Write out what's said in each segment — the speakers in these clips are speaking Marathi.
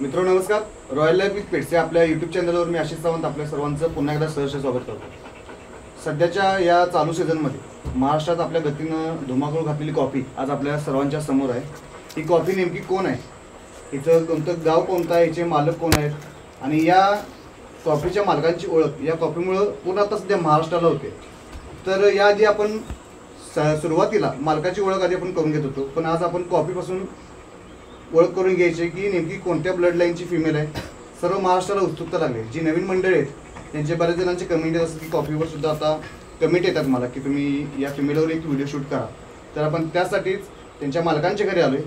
मित्रांनो नमस्कार. रॉयल लाईफ विथ पेट्स या आपल्या यूट्यूब चॅनलवर मी आशिष सावंत आपल्या सर्वांचं पुन्हा एकदा सहर्ष स्वागत करतो. सध्याच्या या चालू सीझनमध्ये महाराष्ट्रात आपल्या गतीनं धुमाकूळ घातलेली कॉफी आज आपल्या सर्वांच्या समोर आहे. ही कॉफी नेमकी कोण आहे, हिचं कोणतं गाव कोणतं आहे, हिचे मालक कोण आहेत आणि या कॉफीच्या मालकांची ओळख या कॉफीमुळं पूर्ण आता सध्या महाराष्ट्राला होते. तर याआधी आपण सुरुवातीला मालकाची ओळख आधी आपण करून घेत होतो, पण आज आपण कॉफीपासून ओळख करून घ्यायची की नेमकी कोणत्या ब्लड लाईनची फिमेल आहे. सर्व महाराष्ट्राला उत्सुकता लागली. जी नवीन मंडळी आहेत त्यांचे बऱ्याच जणांचे कमेंट येत असतात की कॉफीवर सुद्धा आता कमेंट येतात मला की तुम्ही या फिमेलवर एक व्हिडिओ शूट करा. तर आपण त्यासाठीच त्यांच्या मालकांच्या घरी आलो आहे.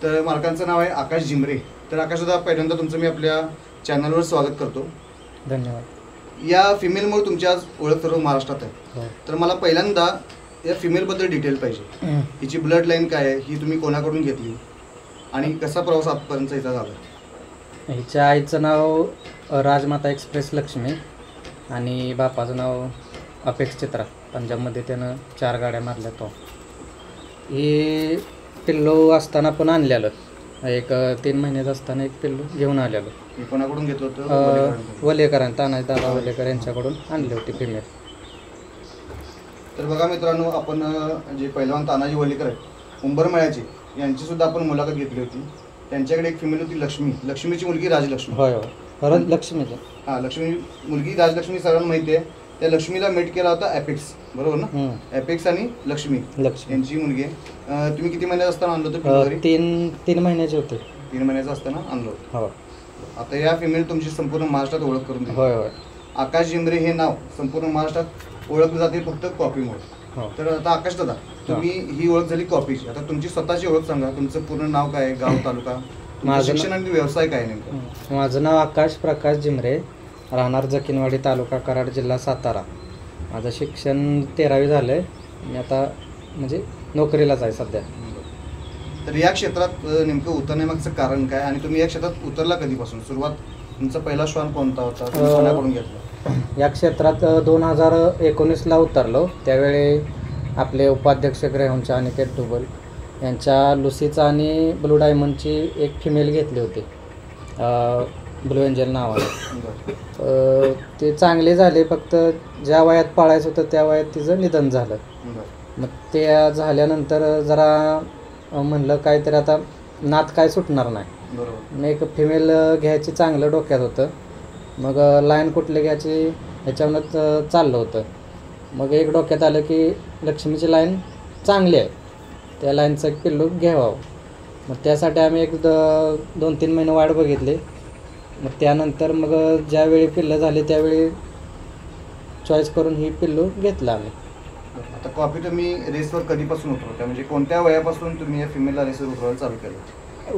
तर मालकांचं नाव आहे आकाश जिमरे. तर आकाशदा, पहिल्यांदा तुमचं मी आपल्या चॅनलवर स्वागत करतो. धन्यवाद. या फिमेलमुळे तुमची आज ओळख सर्व महाराष्ट्रात आहे. तर मला पहिल्यांदा या फिमेलबद्दल डिटेल पाहिजे. हिची ब्लड लाईन काय आहे, ही तुम्ही कोणाकडून घेतली आणि कसा प्रवास आजपर्यंत हिचा झाला. हिच्या आईचं नाव राजमाता एक्सप्रेस लक्ष्मी आणि बापाचं नाव अपेक्ष चित्रा. पंजाबमध्ये त्यानं 4 गाड्या मारल्या. तो हे पिल्लू असताना पण आणलेलं, एक 3 महिन्याचं असताना एक पिल्लू घेऊन आलेलो. हे कोणाकडून घेतलं होतं? वलेकरांनी, तानाजी दादा वलेकर यांच्याकडून आणली होती फिमेल. तर बघा मित्रांनो, आपण जे पहिलवान तानाजी वलेकर आहेत उंबरमळ्याचे, यांची सुद्धा आपण मुलाखत घेतली होती. त्यांच्याकडे एक फिमेल होती लक्ष्मी. लक्ष्मीची मुलगी राजलक्ष्मी. होय होय, परत लक्ष्मीचं. हां, लक्ष्मी मुलगी राजलक्ष्मी सर्वांना माहिती आहे. त्या लक्ष्मीला मेट केला होता ॲपेक्स, बरोबर ना? ॲपेक्स आणि लक्ष्मी यांची मुलगी आहे. तुम्ही किती महिन्यात असताना आणलं होतं? 3 महिन्याचे होते. 3 महिन्याचं असताना आणलं होतं. हो. आता या फिमेल तुमची संपूर्ण महाराष्ट्रात ओळख करून दिली. होय होय. आकाश जिमरे हे नाव संपूर्ण महाराष्ट्रात ओळखलं जाते फक्त कॉफीमुळे. तर आता आकाश दादा, तुम्ही ही ओळख झाली कॉफीची. आता तुमची स्वतःची ओळख सांगा. तुमचं पूर्ण नाव काय आहे, गाव, तालुका, शिक्षण आणि व्यवसाय काय नेमकं? माझं नाव आकाश प्रकाश जिमरे, राहणार जकीनवाडी, तालुका कराड, जिल्हा सातारा. माझं शिक्षण 13वी झालं आहे. मी आता म्हणजे नोकरीलाच आहे सध्या. तर या क्षेत्रात नेमकं उतरण्यामागचं कारण काय आणि तुम्ही या क्षेत्रात उतरला कधीपासून? सुरुवात तुमचा पहिला श्वान कोणता होता, कोणाकडून घेतला? या क्षेत्रात 2019ला उतरलो. त्यावेळी आपले उपाध्यक्ष ग्रहणच्या अनिकेत डुबल यांच्या लुसीचा आणि ब्लू डायमंडची एक फिमेल घेतली होती, ब्लू एंजल नावाने. ते चांगले झाले, फक्त ज्या वयात पाळायचं होतं त्या वयात तिचं निधन झालं. मग ते झाल्यानंतर जरा म्हणलं काहीतरी आता नात काय सुटणार नाही. मग एक फिमेल घ्यायची चांगलं डोक्यात होतं. मग लाईन कुठले घ्यायची ह्याच्यावरच चाललं होतं. मग एक डोक्यात आलं की लक्ष्मीची लाईन चांगली आहे, त्या लाईनचं एक पिल्लू घ्यावं. मग त्यासाठी आम्ही एक 2-3 महिने वाट बघितली. मग त्यानंतर मग ज्यावेळी पिल्लं झाली त्यावेळी चॉईस करून ही पिल्लू घेतलं आम्ही. आता कॉफी तुम्ही रेसवर कधीपासून उतरवता, म्हणजे कोणत्या वयापासून तुम्ही या फिमेलला रेसवर उतरवायला चालू केलं?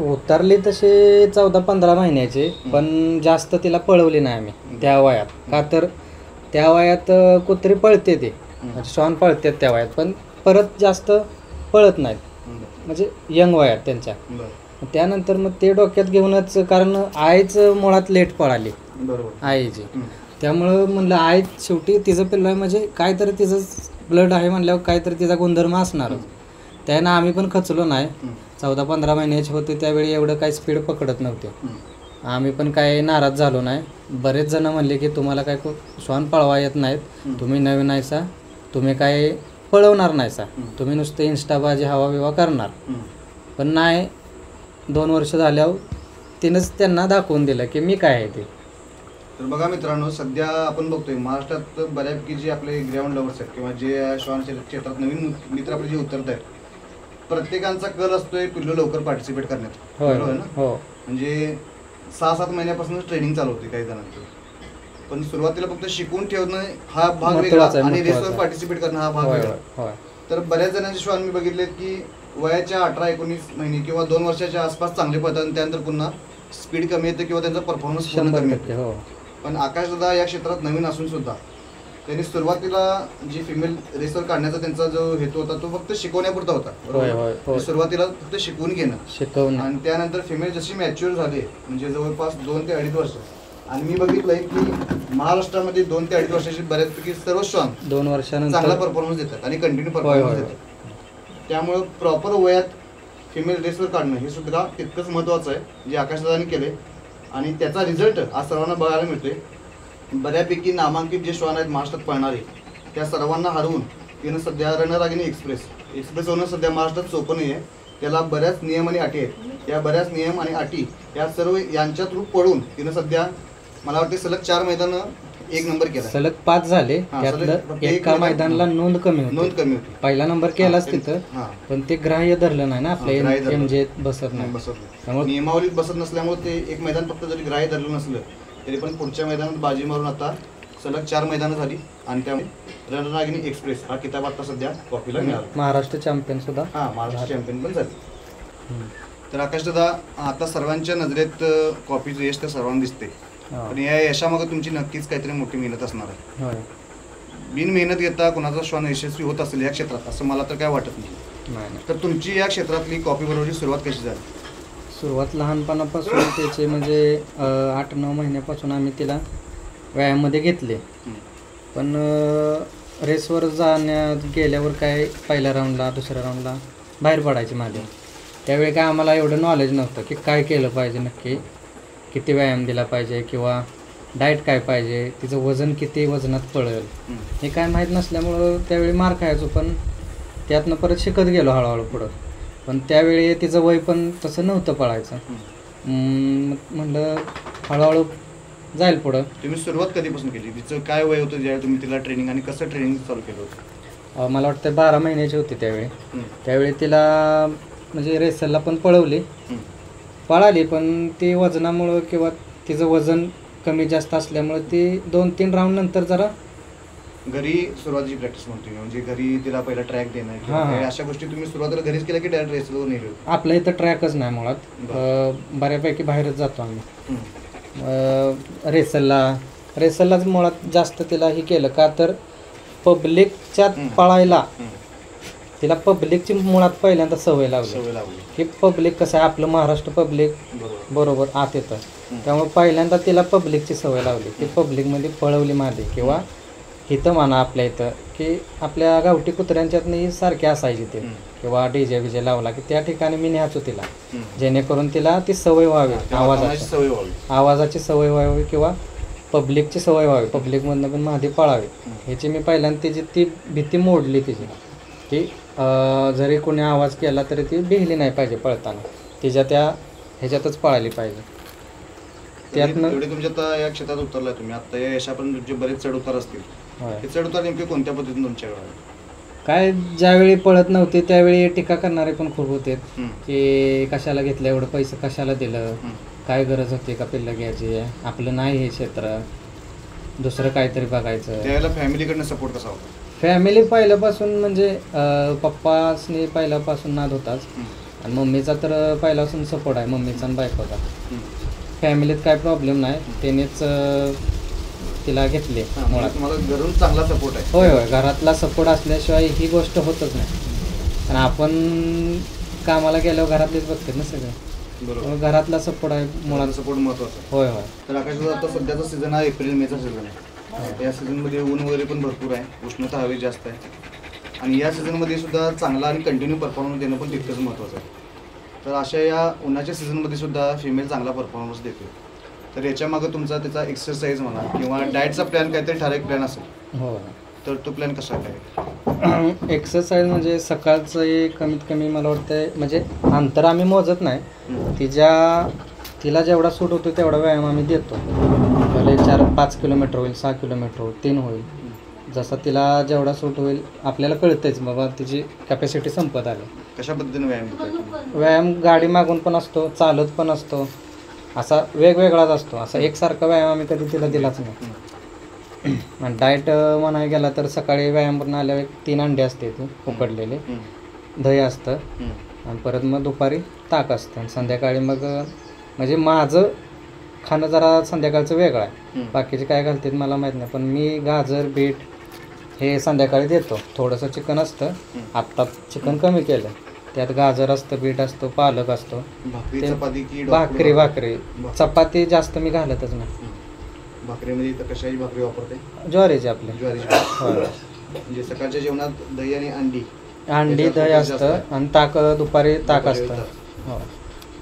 उतरली तशी 14-15 महिन्याची, पण जास्त तिला पळवली नाही आम्ही त्या वयात. का तर त्या वयात कुत्री पळते, ते म्हणजे श्वान पळतात त्या वयात, पण परत जास्त पळत नाहीत, म्हणजे यंग वयात त्यांच्या. त्यानंतर मग ते डोक्यात घेऊनच, कारण आईच मुळात लेट पळाली, बरोबर, आईची. त्यामुळं म्हणलं आई शेवटी तिचं पिल्लं आहे, म्हणजे काहीतरी तिचं ब्लड आहे म्हणल्यावर काहीतरी तिचा गुणधर्म असणारच. त्यानं आम्ही पण खचलो नाही. 14-15 महिन्याचे होते त्यावेळी एवढं काही स्पीड पकडत नव्हते. आम्ही पण काही नाराज झालो नाही. बरेच जण म्हणले की तुम्हाला काय श्वान पळवा येत नाहीत, तुम्ही नवीन आहेसा, तुम्ही काय पळवणार नाहीसा, तुम्ही नुसते इन्स्टाबाजी हवा बिवा करणार. पण नाही, 2 वर्ष झाल्यावर तिनंच त्यांना दाखवून दिलं की मी काय आहे ते. तर बघा मित्रांनो, सध्या आपण बघतोय महाराष्ट्रात बऱ्यापैकी जे आपले ग्राउंड लवर्स आहेत किंवा जे श्वानच्या क्षेत्रात नवीन मित्र आपले जे उतरत आहेत, प्रत्येकांचा कल असतोय पिल्लू लवकर पार्टिसिपेट करण्यात, बरोबर ना? हो. म्हणजे 6-7 महिन्यापासूनच ट्रेनिंग चालू होती काही जणांची. पण सुरुवातीला फक्त शिकून ठेवणं हा भाग वेगळा आणि रेसवर पार्टिसिपेट करणं हा भाग वेगळा. तर बऱ्याच जणांचे श्वान मी बघितलेत की वयाच्या 18-19 महिने किंवा 2 वर्षाच्या आसपास चांगले पळतात आणि त्यानंतर पुन्हा स्पीड कमी येते किंवा त्यांचा परफॉर्मन्स पूर्ण कमी येतो. पण आकाश दादा या क्षेत्रात नवीन असून सुद्धा त्यांनी सुरुवातीला जी फिमेल रेसवर काढण्याचा त्यांचा जो हेतू होता तो फक्त शिकवण्यापुरता होता. सुरुवातीला फक्त शिकवून घेणं आणि त्यानंतर फिमेल जशी मॅच्युअर झाली, म्हणजे जवळपास 2 ते 2.5 वर्ष. आणि मी बघितलंय की महाराष्ट्रामध्ये 2 ते 2.5 वर्षाची बऱ्यापैकी सर्व श्वान 2 वर्षानंतर चांगला परफॉर्मन्स देतात आणि कंटिन्यू परफॉर्मन्स देतात. त्यामुळं प्रॉपर वयात फिमेल रेसवर काढणं हे सुद्धा तितकंच महत्त्वाचं आहे, जे आकाशदादांनी केले. आणि त्याचा रिझल्ट आज सर्वांना बघायला मिळतोय. बऱ्यापैकी नामांकित जे श्वान आहेत महाराष्ट्रात पळणारे त्या सर्वांना हरवून तिनं सध्या रणरागिणी एक्सप्रेसवरनं सध्या महाराष्ट्रात सोपं नाही आहे. त्याला बऱ्याच नियम आणि अटी आहेत. या बऱ्याच नियम आणि अटी या सर्व यांच्या थ्रू पळून तिनं सध्या मला वाटते सलग 4 मैदानं 1 नंबर केला. सलग 5 झाले. हा, त्यातलं सलग एका मैदानाला नोंद कमी होती. पहिला नंबर केलाच तिथं, पण ते ग्राह्य धरलं नाही ना आपल्या एमजे बसत नाही. त्यामुळे नियमावलीत बसत नसल्यामुळे ते एक मैदान फक्त जरी ग्राह्य धरलं नसलं तरी पण पुढच्या मैदानात बाजी मारून आता सलग 4 मैदानं झाली आणि त्यामुळे रणरागिणी एक्सप्रेस हा किताब आता सध्या कॉपीला मिळाला. महाराष्ट्र चॅम्पियन सुद्धा महाराष्ट्र चॅम्पियन पण झाली. तर आकाश दादा, आता सर्वांच्या नजरेत कॉपीचं यश तर सर्वांना दिसते, पण या यशामागे तुमची नक्कीच काहीतरी मोठी मेहनत असणार आहे. बिन मेहनत घेता कोणाचा श्वान यशस्वी होत असेल या क्षेत्रात असं मला तर काय वाटत नाही. तर तुमची या क्षेत्रातली कॉपी बरोबरची सुरुवात कशी झाली? सुरुवात लहानपणापासून त्याचे म्हणजे 8-9 महिन्यापासून आम्ही तिला व्यायाममध्ये घेतले. पण रेसवर गेल्यावर काय पहिल्या राऊंडला दुसऱ्या राऊंडला बाहेर पडायची माझ्या. त्यावेळी काय आम्हाला एवढं नॉलेज नव्हतं की काय केलं पाहिजे, नक्की किती व्यायाम दिला पाहिजे किंवा डाएट काय पाहिजे, तिचं वजन किती वजनात पळेल हे काय माहीत नसल्यामुळं त्यावेळी मार खायचो. पण त्यातनं परत शिकत गेलो हळूहळू पुढं. पण त्यावेळी तिचं वय पण तसं नव्हतं पळायचं. म्हणलं हळूहळू जाईल पुढं. तुम्ही सुरुवात कधीपासून केली? तिचं काय वय होतं ज्यावेळी तुम्ही तिला ट्रेनिंग आणि कसं ट्रेनिंग चालू केलं होतं? मला वाटतं 12 महिन्याची होती त्यावेळी. त्यावेळी तिला म्हणजे रेसलला पण पळाली, पण ती वजनामुळं किंवा तिचं वजन कमी जास्त असल्यामुळे ती 2-3 राऊंड नंतर जरा घरी सुरुवातीची प्रॅक्टिस म्हणतो म्हणजे घरी तिला पहिला ट्रॅक देणं अशा गोष्टी तुम्ही सुरुवातीला घरीच केल्या की डायरेक्ट रेसला नेलं? आपल्या इथं ट्रॅकच नाही मुळात, बऱ्यापैकी बाहेरच जातो आम्ही. रेसललाच मुळात जास्त तिला हे केलं का तर पब्लिकच्यात पळायला तिला पब्लिकची मुळात पहिल्यांदा सवय लागली की पब्लिक कसं आहे आपलं महाराष्ट्र पब्लिक बरोबर आत येतं. त्यामुळे पहिल्यांदा तिला पब्लिकची सवय लावली की पब्लिकमध्ये पळवली माझी किंवा इथं म्हणा आपल्या इथं की आपल्या गावठी कुत्र्यांच्यातनी सारखे असायचे ते किंवा डीजे विजे लावला की त्या ठिकाणी मी न्यायचो तिला, जेणेकरून तिला ती सवय व्हावी, आवाजाची सवय व्हावी किंवा पब्लिकची सवय व्हावी, पब्लिकमधनं पण माझी पळावी. ह्याची मी पहिल्यांदा तिची ती भीती मोडली तिची की जरी कोणी आवाज केला तरी ती भिली नाही पाहिजे पळताना, तिच्या त्या ह्याच्यातच पळाली पाहिजे. त्यातनं तुमच्या आता या क्षेत्रात उतरलाय तुम्ही, आता या यशापर्यंत तुमचे बरेच चढ उतार असतील. हे चढ उतार नेमके कोणत्या पद्धतीने तुमच्याकडे? काय ज्यावेळी पळत नव्हते त्यावेळी टीका करणारे पण खूप होते की कशाला घेतलं एवढं पैसे, कशाला दिलं, काय गरज होती का पिल्लं घ्यायची, आपलं नाही हे क्षेत्र, दुसरं काहीतरी बघायचं. त्यावेळेला फॅमिलीकडनं सपोर्ट कसा होता? फॅमिली पहिल्यापासून म्हणजे पप्पासनी पहिल्यापासून नाद होताच आणि मम्मीचा तर पहिल्यापासून सपोर्ट आहे, मम्मीचा आणि बायकोचा. फॅमिलीत काय प्रॉब्लेम नाही, त्यानेच तिला घेतले मुळात. मला घरून चांगला सपोर्ट आहे? होय, घरातला सपोर्ट असल्याशिवाय ही गोष्ट होतच नाही. आणि आपण कामाला गेल्यावर घरातलेच बघतात ना सगळं, बरोबर. घरातला सपोर्ट आहे मुळात, सपोर्ट महत्वाचा. होय होय. तर आकाश आता सध्याचा सीझन हा एप्रिल-मेचा सीझन आहे. या सीझनमध्ये ऊन वगैरे पण भरपूर आहे, उष्णता हवी जास्त आहे आणि या सीझनमध्ये सुद्धा चांगला आणि कंटिन्यू परफॉर्मन्स देणं पण तितकंच महत्त्वाचं आहे. तर अशा या उन्हाच्या सीझनमध्ये सुद्धा फिमेल चांगला परफॉर्मन्स देते. तर याच्यामागं तुमचा त्याचा एक्सरसाइज म्हणा किंवा डाएटचा प्लॅन काहीतरी ठराविक प्लॅन असेल हो, तर तो प्लॅन कसा काय? एक्सरसाइज म्हणजे सकाळचं कमीत कमी मला वाटतं म्हणजे अंतर आम्ही मोजत नाही, तिला जेवढा सूट होतो तेवढा व्यायाम आम्ही देतो. भले 4-5 किलोमीटर होईल, 6 किलोमीटर होईल, 3 होईल, जसा तिला जेवढा सूट होईल आपल्याला कळतंच बाबा तिची कॅपॅसिटी संपत आली. कशा पद्धतीने व्यायाम देतो? व्यायाम गाडी मागून पण असतो, चालत पण असतो, असा वेगवेगळाच असतो. असा एकसारखा व्यायाम आम्ही कधी तिला दिलाच नाही. आणि डाएट म्हणायला गेला तर सकाळी व्यायाम करून आल्यावर 3 अंडे असते ती उकडलेले, दही असतं आणि परत मग दुपारी ताक असतं आणि संध्याकाळी मग म्हणजे माझं खाणं जरा संध्याकाळचं वेगळं आहे, बाकीचे काय घालतात मला माहीत नाही, पण मी गाजर बीट हे संध्याकाळी देतो. थोडंसं चिकन असतं, आत्ता चिकन कमी केलं, त्यात गाजर असतं, बीट असतो, पालक असतो, भाकरी चपाती जास्त मी घालतच नाही. भाकरीमध्ये तर कशाची भाकरी वापरते? ज्वारीची आपली. म्हणजे सकाळच्या जेवणात दही आणि अंडी दही असतं आणि ताक दुपारी ताक असतं. हो,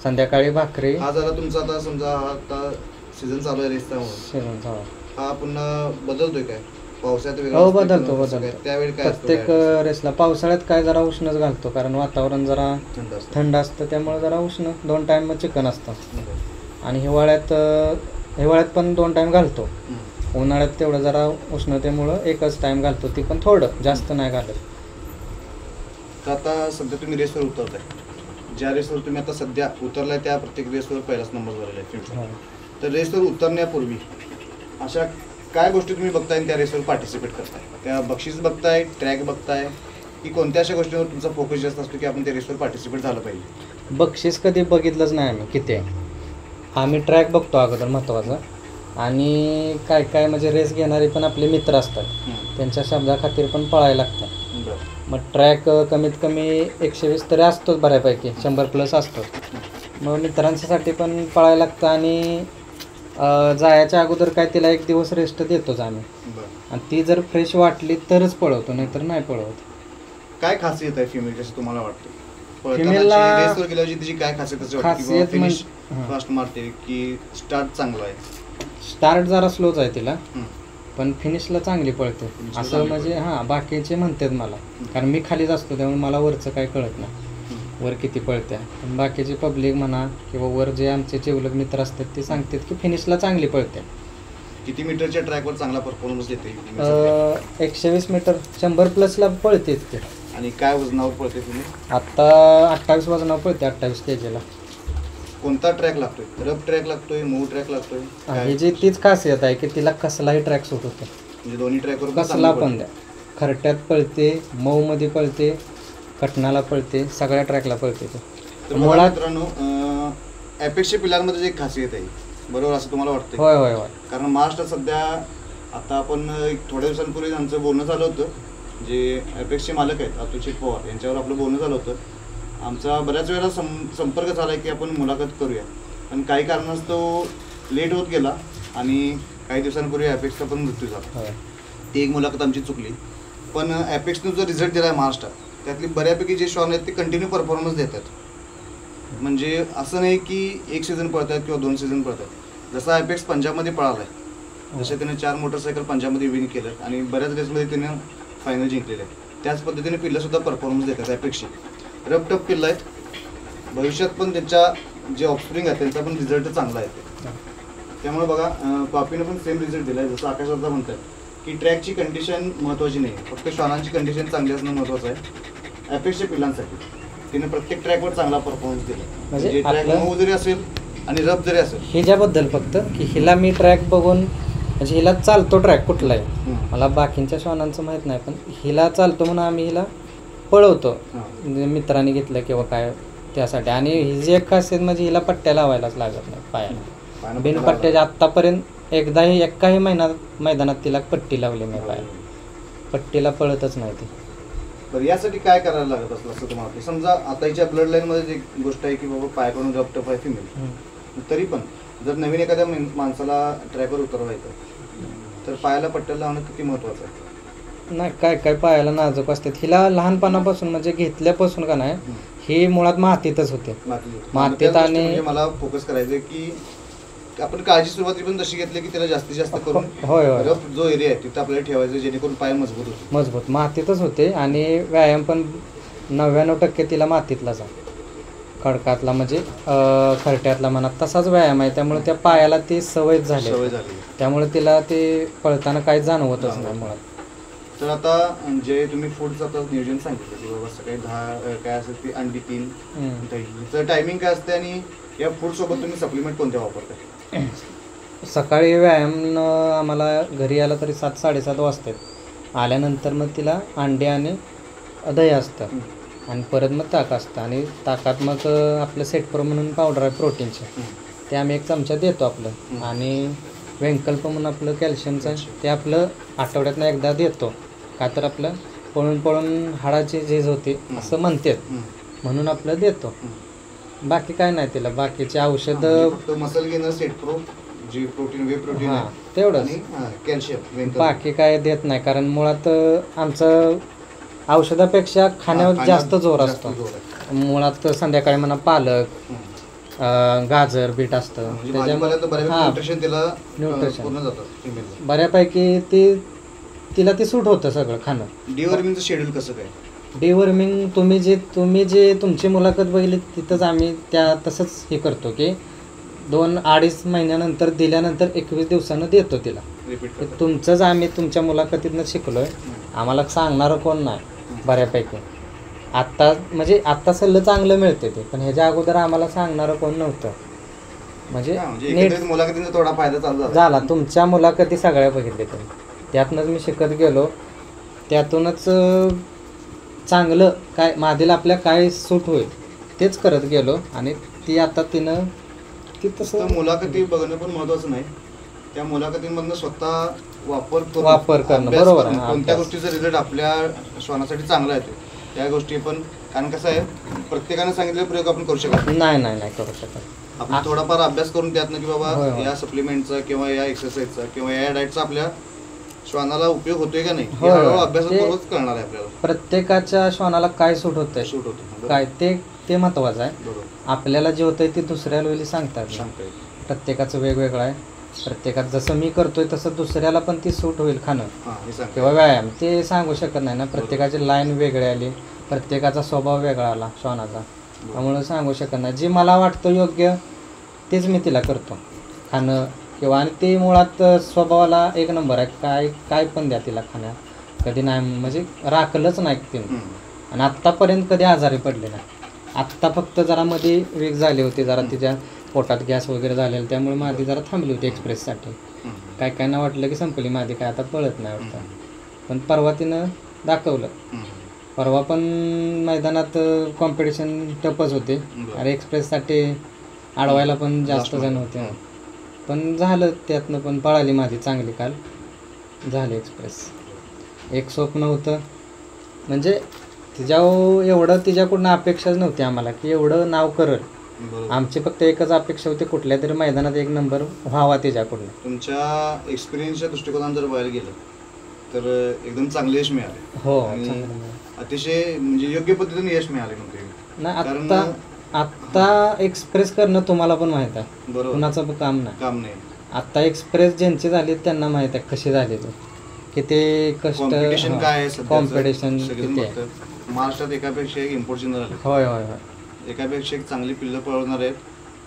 संध्याकाळी भाकरी. हा जरा तुमचा आता समजा हा आता सीझन चालू आहे रेसचा म्हणून शिजवून खावा. हा पुन्हा बदलतोय काय पावसाळ्यात वेगळा हो असतो बदलतो किंवा कसं बदलतो काय? त्यावेळी काय असतं प्रत्येक काय? रेसला. पावसाळ्यात काय जरा उष्णच घालतो कारण वातावरण जरा थंड असतं. थंड असतं त्यामुळे जरा उष्ण 2 टाईम मग चिकन असतं. बरं. आणि हिवाळ्यात पण 2 टाईम घालतो. हम्म. उन्हाळ्यात तेवढं जरा उष्णतेमुळं एकच टाईम घालतो, ती पण थोडं जास्त नाही घालत. तर आता सध्या तुम्ही रेसवर उतरताय, ज्या रेसवर तुम्ही आता सध्या उतरलाय त्या प्रत्येक रेसवर पहिलाच नंबर झालेला आहे फिल्मचा. हो. तर रेसवर उतरण्यापूर्वी अशा काय गोष्टी तुम्ही बघताय आणि त्या रेसवर पार्टिसिपेट करताय? त्या बक्षीस बघताय, ट्रॅक बघताय, की कोणत्या अशा गोष्टींवर तुमचा फोकस जास्त असतो की आपण त्या रेसवर पार्टिसिपेट झालं पाहिजे? बक्षीस कधी बघितलंच नाही आम्ही किती आहे. आम्ही ट्रॅक बघतो अगोदर महत्त्वाचा. आणि काय काय म्हणजे रेस घेणारे पण आपले मित्र असतात, त्यांच्या शब्दाखातीर पण पळायला लागतं. बरं. मग ट्रॅक कमीत कमी 120 तरी असतोच बऱ्यापैकी, 100+ असतो. मग मित्रांच्यासाठी पण पळायला लागतं. आणि जायच्या अगोदर काय तिला 1 दिवस रेस्ट देतोच आम्ही. बरं. आणि ती जर फ्रेश वाटली तरच पळवतो, नाहीतर नाही पळवत. काय खासियत आहे फिमेल असं तुम्हाला वाटतं? Female-ला- रेसवर गेल्याची तिची काय खासियत असं वाटतं की खासियत फिनिश हां. फास्ट मारते की स्टार्ट चांगला आहे? स्टार्ट जरा स्लोच आहे तिला, हं. पण फिनिशला चांगली पळते Finishला असं चांगली म्हणजे. हां, बाकीचे म्हणतात मला, कारण मी खालीच असतो त्यामुळे मला वरचं काय कळत नाही हं. वर किती पळते. पण बाकीचे पब्लिक म्हणा किंवा वर जे आमचे जेवलग मित्र असतात ते सांगतात की फिनिशला चांगली पळते. किती मीटरच्या ट्रॅकवर चांगला परफॉर्मन्स देते female सध्या? 120 मीटर 100+ला पळतेच ते. आणि काय वजनावर पळते तुम्ही? आत्ता 28 वजनावर पळते, 28 kgला. कोणता ट्रॅक लागतोय? रफ ट्रॅक लागतोय, मूव ट्रॅक लागतोय? काय? ही जी तीच खासियत आहे की तिला कसलाही ट्रॅक सूट होतो, म्हणजे दोन्ही ट्रॅकवर कसला पण द्या. खरट्यात पळते, मऊमध्ये पळते, कटनाला पळते, सगळ्या ट्रॅकला पळते ते. तर बघा मुळात मित्रांनो, अपेक्षा पिलांमध्ये जे एक खासियत आहे, बरोबर असं तुम्हाला वाटतं? होय होय होय. कारण महाराष्ट्रात सध्या आता आपण एक थोड्या दिवसांपूर्वी आमचं बोलणं झालं होतं, जे अपेक्षे मालक आहेत अतुल शेठ पवार यांच्यावर आपलं बोलणं झालं होतं. आमचा बऱ्याच वेळा संपर्क झाला आहे की आपण मुलाखत करूया, पण काही कारणास्तव लेट होत गेला आणि काही दिवसांपूर्वी अपेक्षचा पण मृत्यू झाला. होय. ती एक मुलाखत आमची चुकली. पण अपेक्षने जो रिझल्ट दिला आहे महाराष्ट्रात, त्यातली बऱ्यापैकी जे शॉन आहेत ते कंटिन्यू परफॉर्मन्स देतात. म्हणजे असं नाही की 1 सीझन पळतात किंवा 2 सीझन पळतात. जसा अपेक्स पंजाबमध्ये पळाला आहे, जसे त्याने 4 मोटरसायकल पंजाबमध्ये विन केलं आणि बऱ्याच रेसमध्ये त्याने फायनल जिंकलेलं आहे, त्याच पद्धतीने पिल्लंसुद्धा परफॉर्मन्स देतात. अपेक्षी रफ टफ पिल्लं आहेत, भविष्यात पण त्यांच्या जे ऑफस्प्रिंग आहेत त्यांचा पण रिझल्ट चांगला आहे. त्यामुळे बघा, कॉपीने पण सेम रिझल्ट दिला आहे. जसं आकाश दादा म्हणतात की ट्रॅकची कंडिशन महत्त्वाची नाही, फक्त शॉनांची कंडिशन चांगली असणं महत्त्वाचं आहे. अपेक्षा पिल्लांसाठी तिने प्रत्येक ट्रॅकवर चांगला परफॉर्मन्स दिला. म्हणजे ट्रॅक आपलं- मऊ जरी असेल आणि रफ जरी असेल. हिच्याबद्दल फक्त की हिला मी ट्रॅक बघून, म्हणजे हिला चालतो ट्रॅक कुठला आहे, हं. मला बाकींच्या श्वानांचं माहीत नाही, पण हिला चालतो म्हणून आम्ही हिला पळवतो. हां. म्हणजे मित्रांनी घेतलं किंवा काय त्यासाठी. आणि हिची एक खासियत म्हणजे हिला पट्ट्या लावायलाच लागत नाही पायाला. पायानं बिन पट्ट्या पट्ट्याच्या आत्तापर्यंत एकाही मैदानात तिला पट्टी लावली नाही पायाला. पट्टीला पळतच नाही ती. बरं, यासाठी काय करायला लागत असलं असं तुम्हाला वाटतं? समजा आताच्या ब्लड लाईनमध्ये एक गोष्ट आहे की बाबा पायाकडून रफ टफ आहे फिमेल, तरी पण जर नवीन एखाद्या माणसाला ट्रॅकवर उतरवायचं तर पायाला पट्ट्या लावणं किती महत्त्वाचं आहे? नाही, काय काय पायाला नाजूक असतात. हिला लहानपणापासून म्हणजे घेतल्यापासून का नाही, ही मुळात मातीतच होते. मातीत आणि म्हणजे मला फोकस करायचं की आपण काळजी सुरुवाती पण तशी घेतली की त्याला जास्तीत जास्त करून होय होय रफ जो एरिया आहे तिथं आपल्याला ठेवायचं, जेणेकरून पाय मजबूत होतो. मजबूत मातीतच होते. आणि व्यायाम पण 99% तिला मातीतलाच आहे. खडकातला म्हणजे खरट्यातला म्हणा तसाच व्यायाम आहे. त्यामुळे त्या पायाला ती सवयच झाली, सवय झाली. त्यामुळे तिला ते पळताना काही जाणवतच नाही मुळात. तर आता जे तुम्ही फूडचं आता नियोजन सांगितलं की बाबा सकाळी 10 काय असेल ती अंडी 3 दही, हिचं टायमिंग काय असते आणि या फूडसोबत तुम्ही सप्लिमेंट कोणत्या वापरता? सकाळी व्यायाम आम्हाला घरी यायला तरी 7-7:30 वाजतात. आल्यानंतर मग तिला अंडे आणि दही असतं आणि परत मग ताक असतं. आणि ताकात मग आपलं सेट प्रो म्हणून पावडर आहे प्रोटीनचं, ते आम्ही 1 चमचा देतो आपलं. आणि वेंकल्प म्हणून आपलं कॅल्शियमचं आहे, ते आपलं आठवड्यातनं एकदा देतो. का तर आपलं पळून पळून हाडाची झीज होते असं म्हणतात, म्हणून आपलं देतो. बाकी काय नाही तिला. बाकीचे औषधं फक्त मसल गेनर सेट प्रो जे प्रोटीन वे प्रोटीन हां तेवढंच, आणि कॅल्शियम, बाकी काय देत नाही. कारण मुळात आमचं औषधापेक्षा खाण्यावर जास्त जोर असतो. मुळात संध्याकाळी म्हणा पालक गाजर बीट असतं म्हणजे भाजीपाल्यात बऱ्यापैकी हां न्यूट्रिशन तिला न्यूट्रिशन पूर्ण जातं female. बऱ्यापैकी तिला ते सूट होतं सगळं खाणं. डिवॉर्मिंगचं शेड्यूल कसं काय? डिवर्मिंग तुम्ही जे तुमची मुलाखत बघितली तिथंच आम्ही तसंच हे करतो की 2-2.5 महिन्यानंतर दिल्यानंतर 21 दिवसानं देतो तिला. रिपीट ते तुमचंच आम्ही तुमच्या मुलाखतीतनं शिकलोय. आम्हाला सांगणारं कोण नाही बऱ्यापैकी. आत्ता सल्लं चांगलं मिळते ते, पण ह्याच्या अगोदर आम्हाला सांगणारं कोण नव्हतं. म्हणजे नीट मुलाखतीचा थोडा फायदा चालू झाला. तुमच्या मुलाखती सगळ्या बघितल्या तुम्ही, त्यातनंच मी शिकत गेलो. त्यातूनच चांगलं काय मादीला आपल्या काय सूट होईल तेच करत गेलो. आणि तिनं तसं मुलाखती बघणं पण महत्वाचं नाही, त्या मुलाखतींमधनं स्वतः वापर करणं अभ्यास बरोबर करणं, आहे. कोणत्या गोष्टीचा रिझल्ट आपल्या श्वानासाठी चांगला येतो त्या गोष्टी पण. कारण कसं आहे, प्रत्येकाने सांगितलेले प्रयोग आपण करू शकत नाही करू शकत. आपण थोडाफार अभ्यास करून त्यातनं की बाबा होय, होय. या सप्लिमेंटचा किंवा या एक्सरसाइजचा किंवा या डाएटचा आपल्या श्वानाला उपयोग होतोय का नाही होय, होय. अभ्यासापूर्वच कळणार आहे आपल्याला. प्रत्येकाच्या श्वानाला काय सूट होतंय सूट होतो काय ते महत्वाचं आहे. बरोबर आपल्याला जे होतंय ते दुसऱ्याला वेळी सांगतात. सांगता येईल. प्रत्येकाचं वेगवेगळं आहे. प्रत्येकात जसं मी करतोय तसं दुसऱ्याला पण ती सूट होईल खाणं हां हे सांगता किंवा व्यायाम ते सांगू शकत नाही ना. प्रत्येकाची लाईन वेगळी आली, प्रत्येकाचा स्वभाव वेगळा आला श्वानाचा, त्यामुळे सांगू शकत नाही. जे मला वाटतं योग्य तेच मी तिला करतो खाणं किंवा. आणि ते मुळात स्वभावाला एक नंबर आहे. काय पण द्या तिला खाण्या, कधी नाही म्हणजे राखलंच नाही तिने. आणि आत्तापर्यंत कधी आजारी पडले नाही. आत्ता फक्त जरा मध्ये वीक झाली होती, जरा तिच्या पोटात गॅस वगैरे झालेला, त्यामुळे मादी जरा थांबली होती एक्सप्रेससाठी. काय ना वाटलं की संपली मादी, काय आता पळत नाही वाटतं. पण परवा तिनं दाखवलं. परवा पण मैदानात कॉम्पिटिशन टपच होते आणि एक्सप्रेससाठी अडवायला पण जास्त जण होते. पण झालं त्यातनं, पण पळाली माझी चांगली काल, झाली एक्सप्रेस. एक स्वप्न होतं म्हणजे तिच्याकडून अपेक्षाच नव्हती आम्हाला की एवढं नाव करल. आमची फक्त एकच अपेक्षा होती, कुठल्या तरी मैदानात 1 नंबर व्हावा तिच्याकडून. तुमच्या एक्सपिरियन्सच्या दृष्टिकोनातून जर बाहेर गेलं तर एकदम चांगले यश मिळाले. हो, अतिशय म्हणजे योग्य पद्धतीने यश मिळाले म्हणते नाही. आत्ता एक्सप्रेस करणं तुम्हाला पण माहित आहे, बरोबर, कुणाचं काम नाही. आत्ता एक्सप्रेस ज्यांची झाली त्यांना माहित आहे कशी झाली ते, किती कष्ट. कॉम्पिटिशन काय आहे, कॉम्पिटिशन किती आहे. महाराष्ट्रात एकापेक्षा एक इम्पोर्ट जनरल आहे. होय होय होय. एकापेक्षा एक चांगली पिल्लं पळवणार आहेत.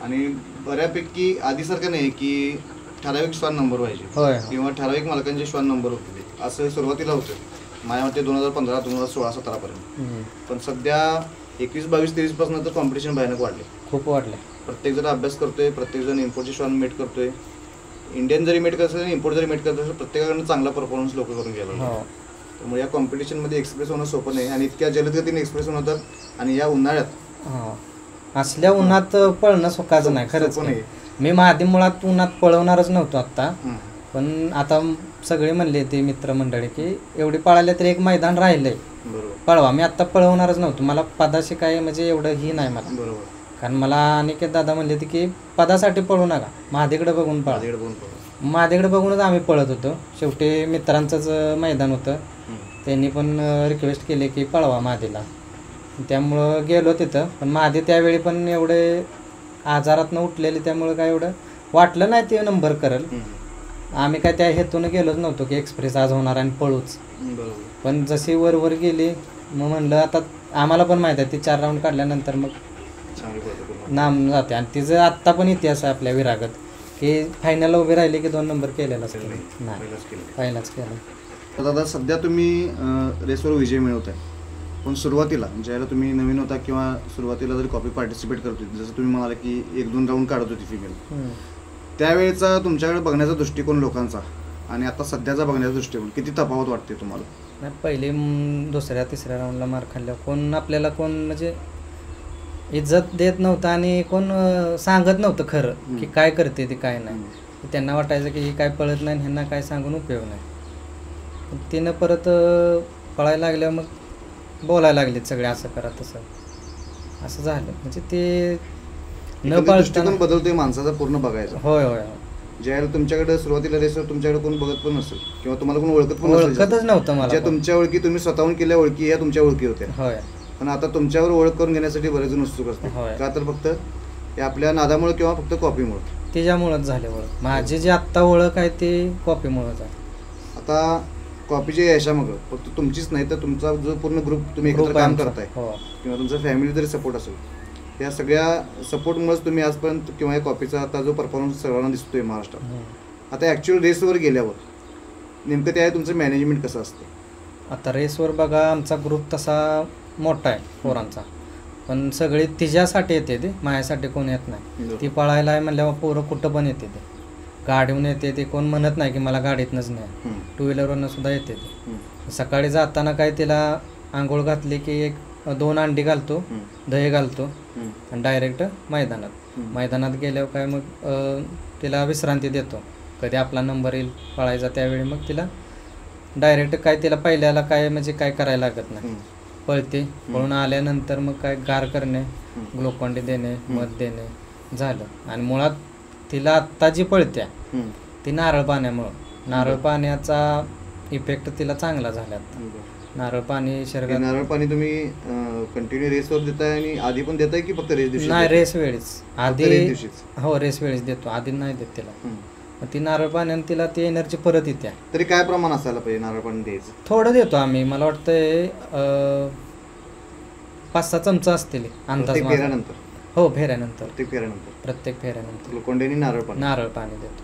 आणि बऱ्यापैकी आधीसारखं नाही की ठराविक श्वान नंबर व्हायचे किंवा ठराविक मालकांचे श्वान नंबर होते, असं सुरुवातीला होतं माझ्या मते 2015, 2016, 2017 पर्यंत. पण सध्या 21, 22, 23 पासून तर कॉम्पिटिशन भयानक वाढले, खूप वाढले. प्रत्येक जण अभ्यास करतोय, प्रत्येक जण इम्पोर्टचे श्वान मेट करतोय. इंडियन जरी मेट करत असेल, इम्पोर्ट जरी मेट करत असेल, प्रत्येकाकडनं चांगला परफॉर्मन्स लोक करून गेला. त्यामुळे या कॉम्पिटिशनमध्ये एक्सप्रेस होणं सोपं नाही. आणि इतक्या जलदगतीने एक्सप्रेस होतात. आणि या उन्हाळ्यात असल्या उन्हात पळणं सुखाचं नाही खरंच. मी मादी मुळात उन्हात पळवणारच नव्हतो आत्ता, पण आता सगळे म्हणले ते मित्रमंडळी की एवढी पळाले तर एक मैदान राहिलंय पळवा. मी आत्ता पळवणारच नव्हतो. मला पदाशी काय म्हणजे एवढं ही नाही मला, बरोबर. कारण मला अनेक दादा म्हणले होते की पदासाठी पळू नका, महादेकडे बघून पळा. महादेकडे बघूनच आम्ही पळत होतो. शेवटी मित्रांचंच मैदान होतं, त्यांनी पण रिक्वेस्ट केली की पळवा महादेला, त्यामुळं गेलो तिथं. पण महादे त्यावेळी पण एवढे आजारातनं उठलेले, त्यामुळं काय एवढं वाटलं नाही ते नंबर करल. आम्ही काय त्या हेतून गेलोच नव्हतो की एक्सप्रेस आज होणार आणि पळूच. पण जशी वर गेली मग म्हणलं आता आम्हाला पण माहीत आहे ती 4 राऊंड काढल्यानंतर मग नाम जाते. आणि तिचं आत्ता पण इतिहास आहे आपल्या विरागत की फायनलला उभी राहिली की 2 नंबर केलेला नाही, पहिलाच केला. तर दादा सध्या तुम्ही रेसवर विजय मिळवत आहे, पण सुरुवातीला ज्यावेळेला तुम्ही नवीन होता किंवा सुरुवातीला जरी कॉपी पार्टिसिपेट करत होती, जसं तुम्ही म्हणाला की 1-2 राऊंड काढत होती फिमेल, त्यावेळेचा तुमच्याकडे बघण्याचा दृष्टिकोन लोकांचा आणि आता सध्याचा बघण्याचा दृष्टिकोन किती तफावत वाटते तुम्हाला? नाही, पहिले 2ऱ्या 3ऱ्या राऊंडला मार खाल्ल्यावर कोण म्हणजे इज्जत देत नव्हतं आणि कोण सांगत नव्हतं खरं की काय करते ते काय नाही. त्यांना वाटायचं की ही काय पळत नाही, ह्यांना काय सांगून उपयोग नाही. तिनं परत पळायला लागल्यावर मग बोलायला लागलेत सगळे असं करा तसं, असं झालं. म्हणजे ते न दृष्टिकोन बदलतोय माणसाचा पूर्ण बघायचा. होय होय. ज्यावेळेला तुमच्याकडे सुरुवातीला रेसवर तुमच्याकडे कोण बघत पण नसेल किंवा तुम्हाला कोण ओळखतच नव्हतं मला, ज्या तुमच्या ओळखी तुम्ही स्वतःहून केल्या ओळखी या तुमच्या ओळखी होत्या. होय. पण आता तुमच्यावर ओळख करून घेण्यासाठी बरेच जण उत्सुक असतात. का तर फक्त हे आपल्या नादामुळे किंवा फक्त कॉपीमुळे? त्याच्यामुळंच झाले ओळख. माझी जी आत्ता ओळख आहे ती कॉपीमुळंच आहे. आता कॉपीच्या यशामागं फक्त तुमचीच नाही तर तुमचा जो पूर्ण ग्रुप तुम्ही एकत्र ग्रुप काम आमचा. करताय हो. किंवा तुमचा फॅमिली जरी सपोर्ट असेल, या सगळ्या सपोर्टमुळेच तुम्ही आजपर्यंत किंवा या कॉपीचा आता जो परफॉर्मन्स सर्वांना दिसतोय महाराष्ट्रात. आता ॲक्च्युअल रेसवर गेल्यावर नेमकं त्या तुमचं मॅनेजमेंट कसं असतं? आता रेसवर बघा आमचा ग्रुप तसा मोठा आहे पोरांचा, पण सगळे तिच्यासाठी येते ते, माझ्यासाठी कोण येत नाही. ती पळायला आहे म्हणल्यावर पोरं कुठं पण येते ते, गाडीहून येते ते, कोण म्हणत नाही की मला गाडीतनंच नाही. टू व्हीलरवरनं सुद्धा येते ते. सकाळी जाताना काय तिला आंघोळ घातली की 1-2 अंडी घालतो, दही घालतो आणि डायरेक्ट मैदानात गेल्यावर काय मग तिला विश्रांती देतो. कधी आपला नंबर येईल पळायचा त्यावेळी मग तिला डायरेक्ट काय तिला पहिल्याला काय म्हणजे काय करायला लागत नाही, पळते. पळून आल्यानंतर मग काय गार करणे, ग्लुकॉन-डी देणे, मध देणे झालं. आणि मुळात तिला आत्ता जी पळत्या ती नारळ पाण्यामुळं, नारळ पाण्याचा इफेक्ट तिला चांगला झाला. नारळ पाणी शरीरात. नारळ पाणी तुम्ही कंटिन्यू रेसवर देताय आणि आधी पण देताय की फक्त रेस दिवशी? नाही, रेस वेळीच. आधी दिवशीच? हो, रेस वेळीच देतो, आधी नाही देत तिला. ती नारळ पाण्याने तिला ती एनर्जी परत येते. तरी काय प्रमाण असायला पाहिजे नारळ पाणी द्यायचं? थोडं देतो आम्ही, मला वाटतंय 5-6 चमचा असतील अंदाज. फेऱ्यानंतर? हो, फेऱ्यानंतर. प्रत्येक फेऱ्यानंतर ग्लुकॉन-डी नारळ पाणी देतो.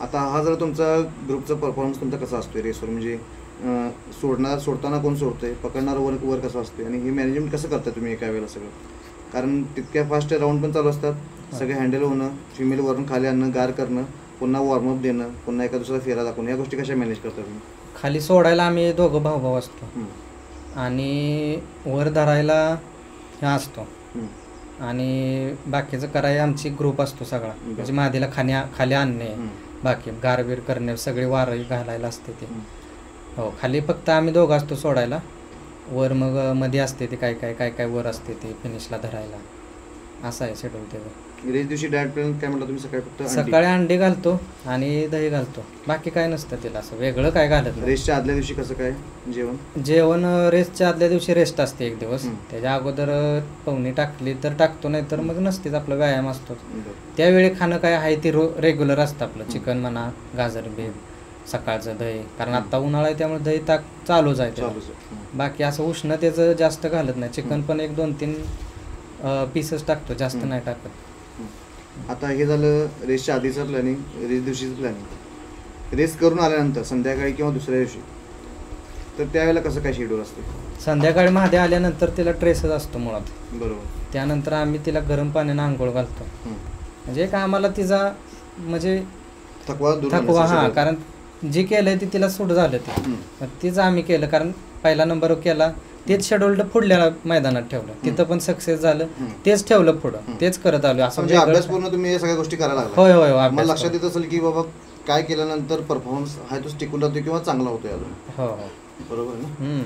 आता हा जर तुमचा ग्रुपचा परफॉर्मन्स तुमचा कसा असतोय रेसवर, म्हणजे सोडताना कोण सोडतंय, पकडणार वर कसं असते आणि हे मॅनेजमेंट कसं करता तुम्ही एका वेळेला सगळं? कारण तितक्या फास्ट राऊंड पण चालू असतात, सगळे हँडल होणं, फिमेल वरून खाली आणणं, गार करणं, पुन्हा वॉर्मअप देणं, पुन्हा एका दुसरा फेरा दाखवणं, या गोष्टी कशा मॅनेज करता तुम्ही? खाली सोडायला आम्ही दोघं भाऊ असतो आणि वर धरायला ह्या असतो आणि बाकीचं करायला आमची ग्रुप असतो सगळा. म्हणजे मादीला खाली आणणे, बाकी गारबीर करणे, सगळे वारही घालायला असते ते. हो, खाली फक्त आम्ही दोघं असतो सोडायला. वर मग मध्ये असते ते काय वर असते ते फिनिशला धरायला. असं आहे शेड्यूल त्याचं. रेस दिवशी डाएट प्लॅन काय म्हटलं तुम्ही? सकाळी अंडी घालतो आणि दही घालतो, बाकी काय नसतं तिला असं वेगळं काय घालत नाही. रेसच्या आदल्या दिवशी कसं काय जेवण रेसच्या आदल्या दिवशी रेस्ट असते एक दिवस. त्याच्या अगोदर पवनी टाकली तर टाकतो, नाही तर मग नसतेच, आपला व्यायाम असतो. त्यावेळी खाणं काय आहे ते रेग्युलर असतं आपलं. चिकन म्हणा, गाजर बीट, सकाळचं दही, कारण आता उन्हाळा आहे त्यामुळे दही ताक चालूच आहे. बाकी असं उष्णतेचं जास्त घालत नाही. चिकन पण 1-2-3 पीसेस टाकतो, जास्त नाही टाकत. आता हे झालं रेसच्या आधीचं प्लॅनिंग, रेस दिवशीचं प्लॅनिंग. रेस करून आल्यानंतर संध्याकाळी किंवा दुसऱ्या दिवशी तर त्यावेळेला कसं काय शेड्यूल असते? संध्याकाळी मध्ये आल्यानंतर तिला ट्रेसच असतो मुळात. बरोबर. त्यानंतर आम्ही तिला गरम पाण्यानं आंघोळ घालतो. म्हणजे एक आम्हाला तिचा म्हणजे थकवा हा, कारण जे केलंय ते तिला सूट झालं ते, तीच आम्ही केलं. कारण पहिला नंबर केला तेच शेड्यूल पुढल्या मैदानात ठेवलं, तिथं पण सक्सेस झालं, तेच ठेवलं पुढं, तेच करत आलो. असं म्हणजे अभ्यास पूर्ण तुम्ही या सगळ्या गोष्टी करायला लागला? होय होय. मला लक्षात येत असेल की बाबा काय केल्यानंतर परफॉर्मन्स आहे तो टिकून राहतो किंवा चांगला होतोय अजून. हो, बरोबर ना?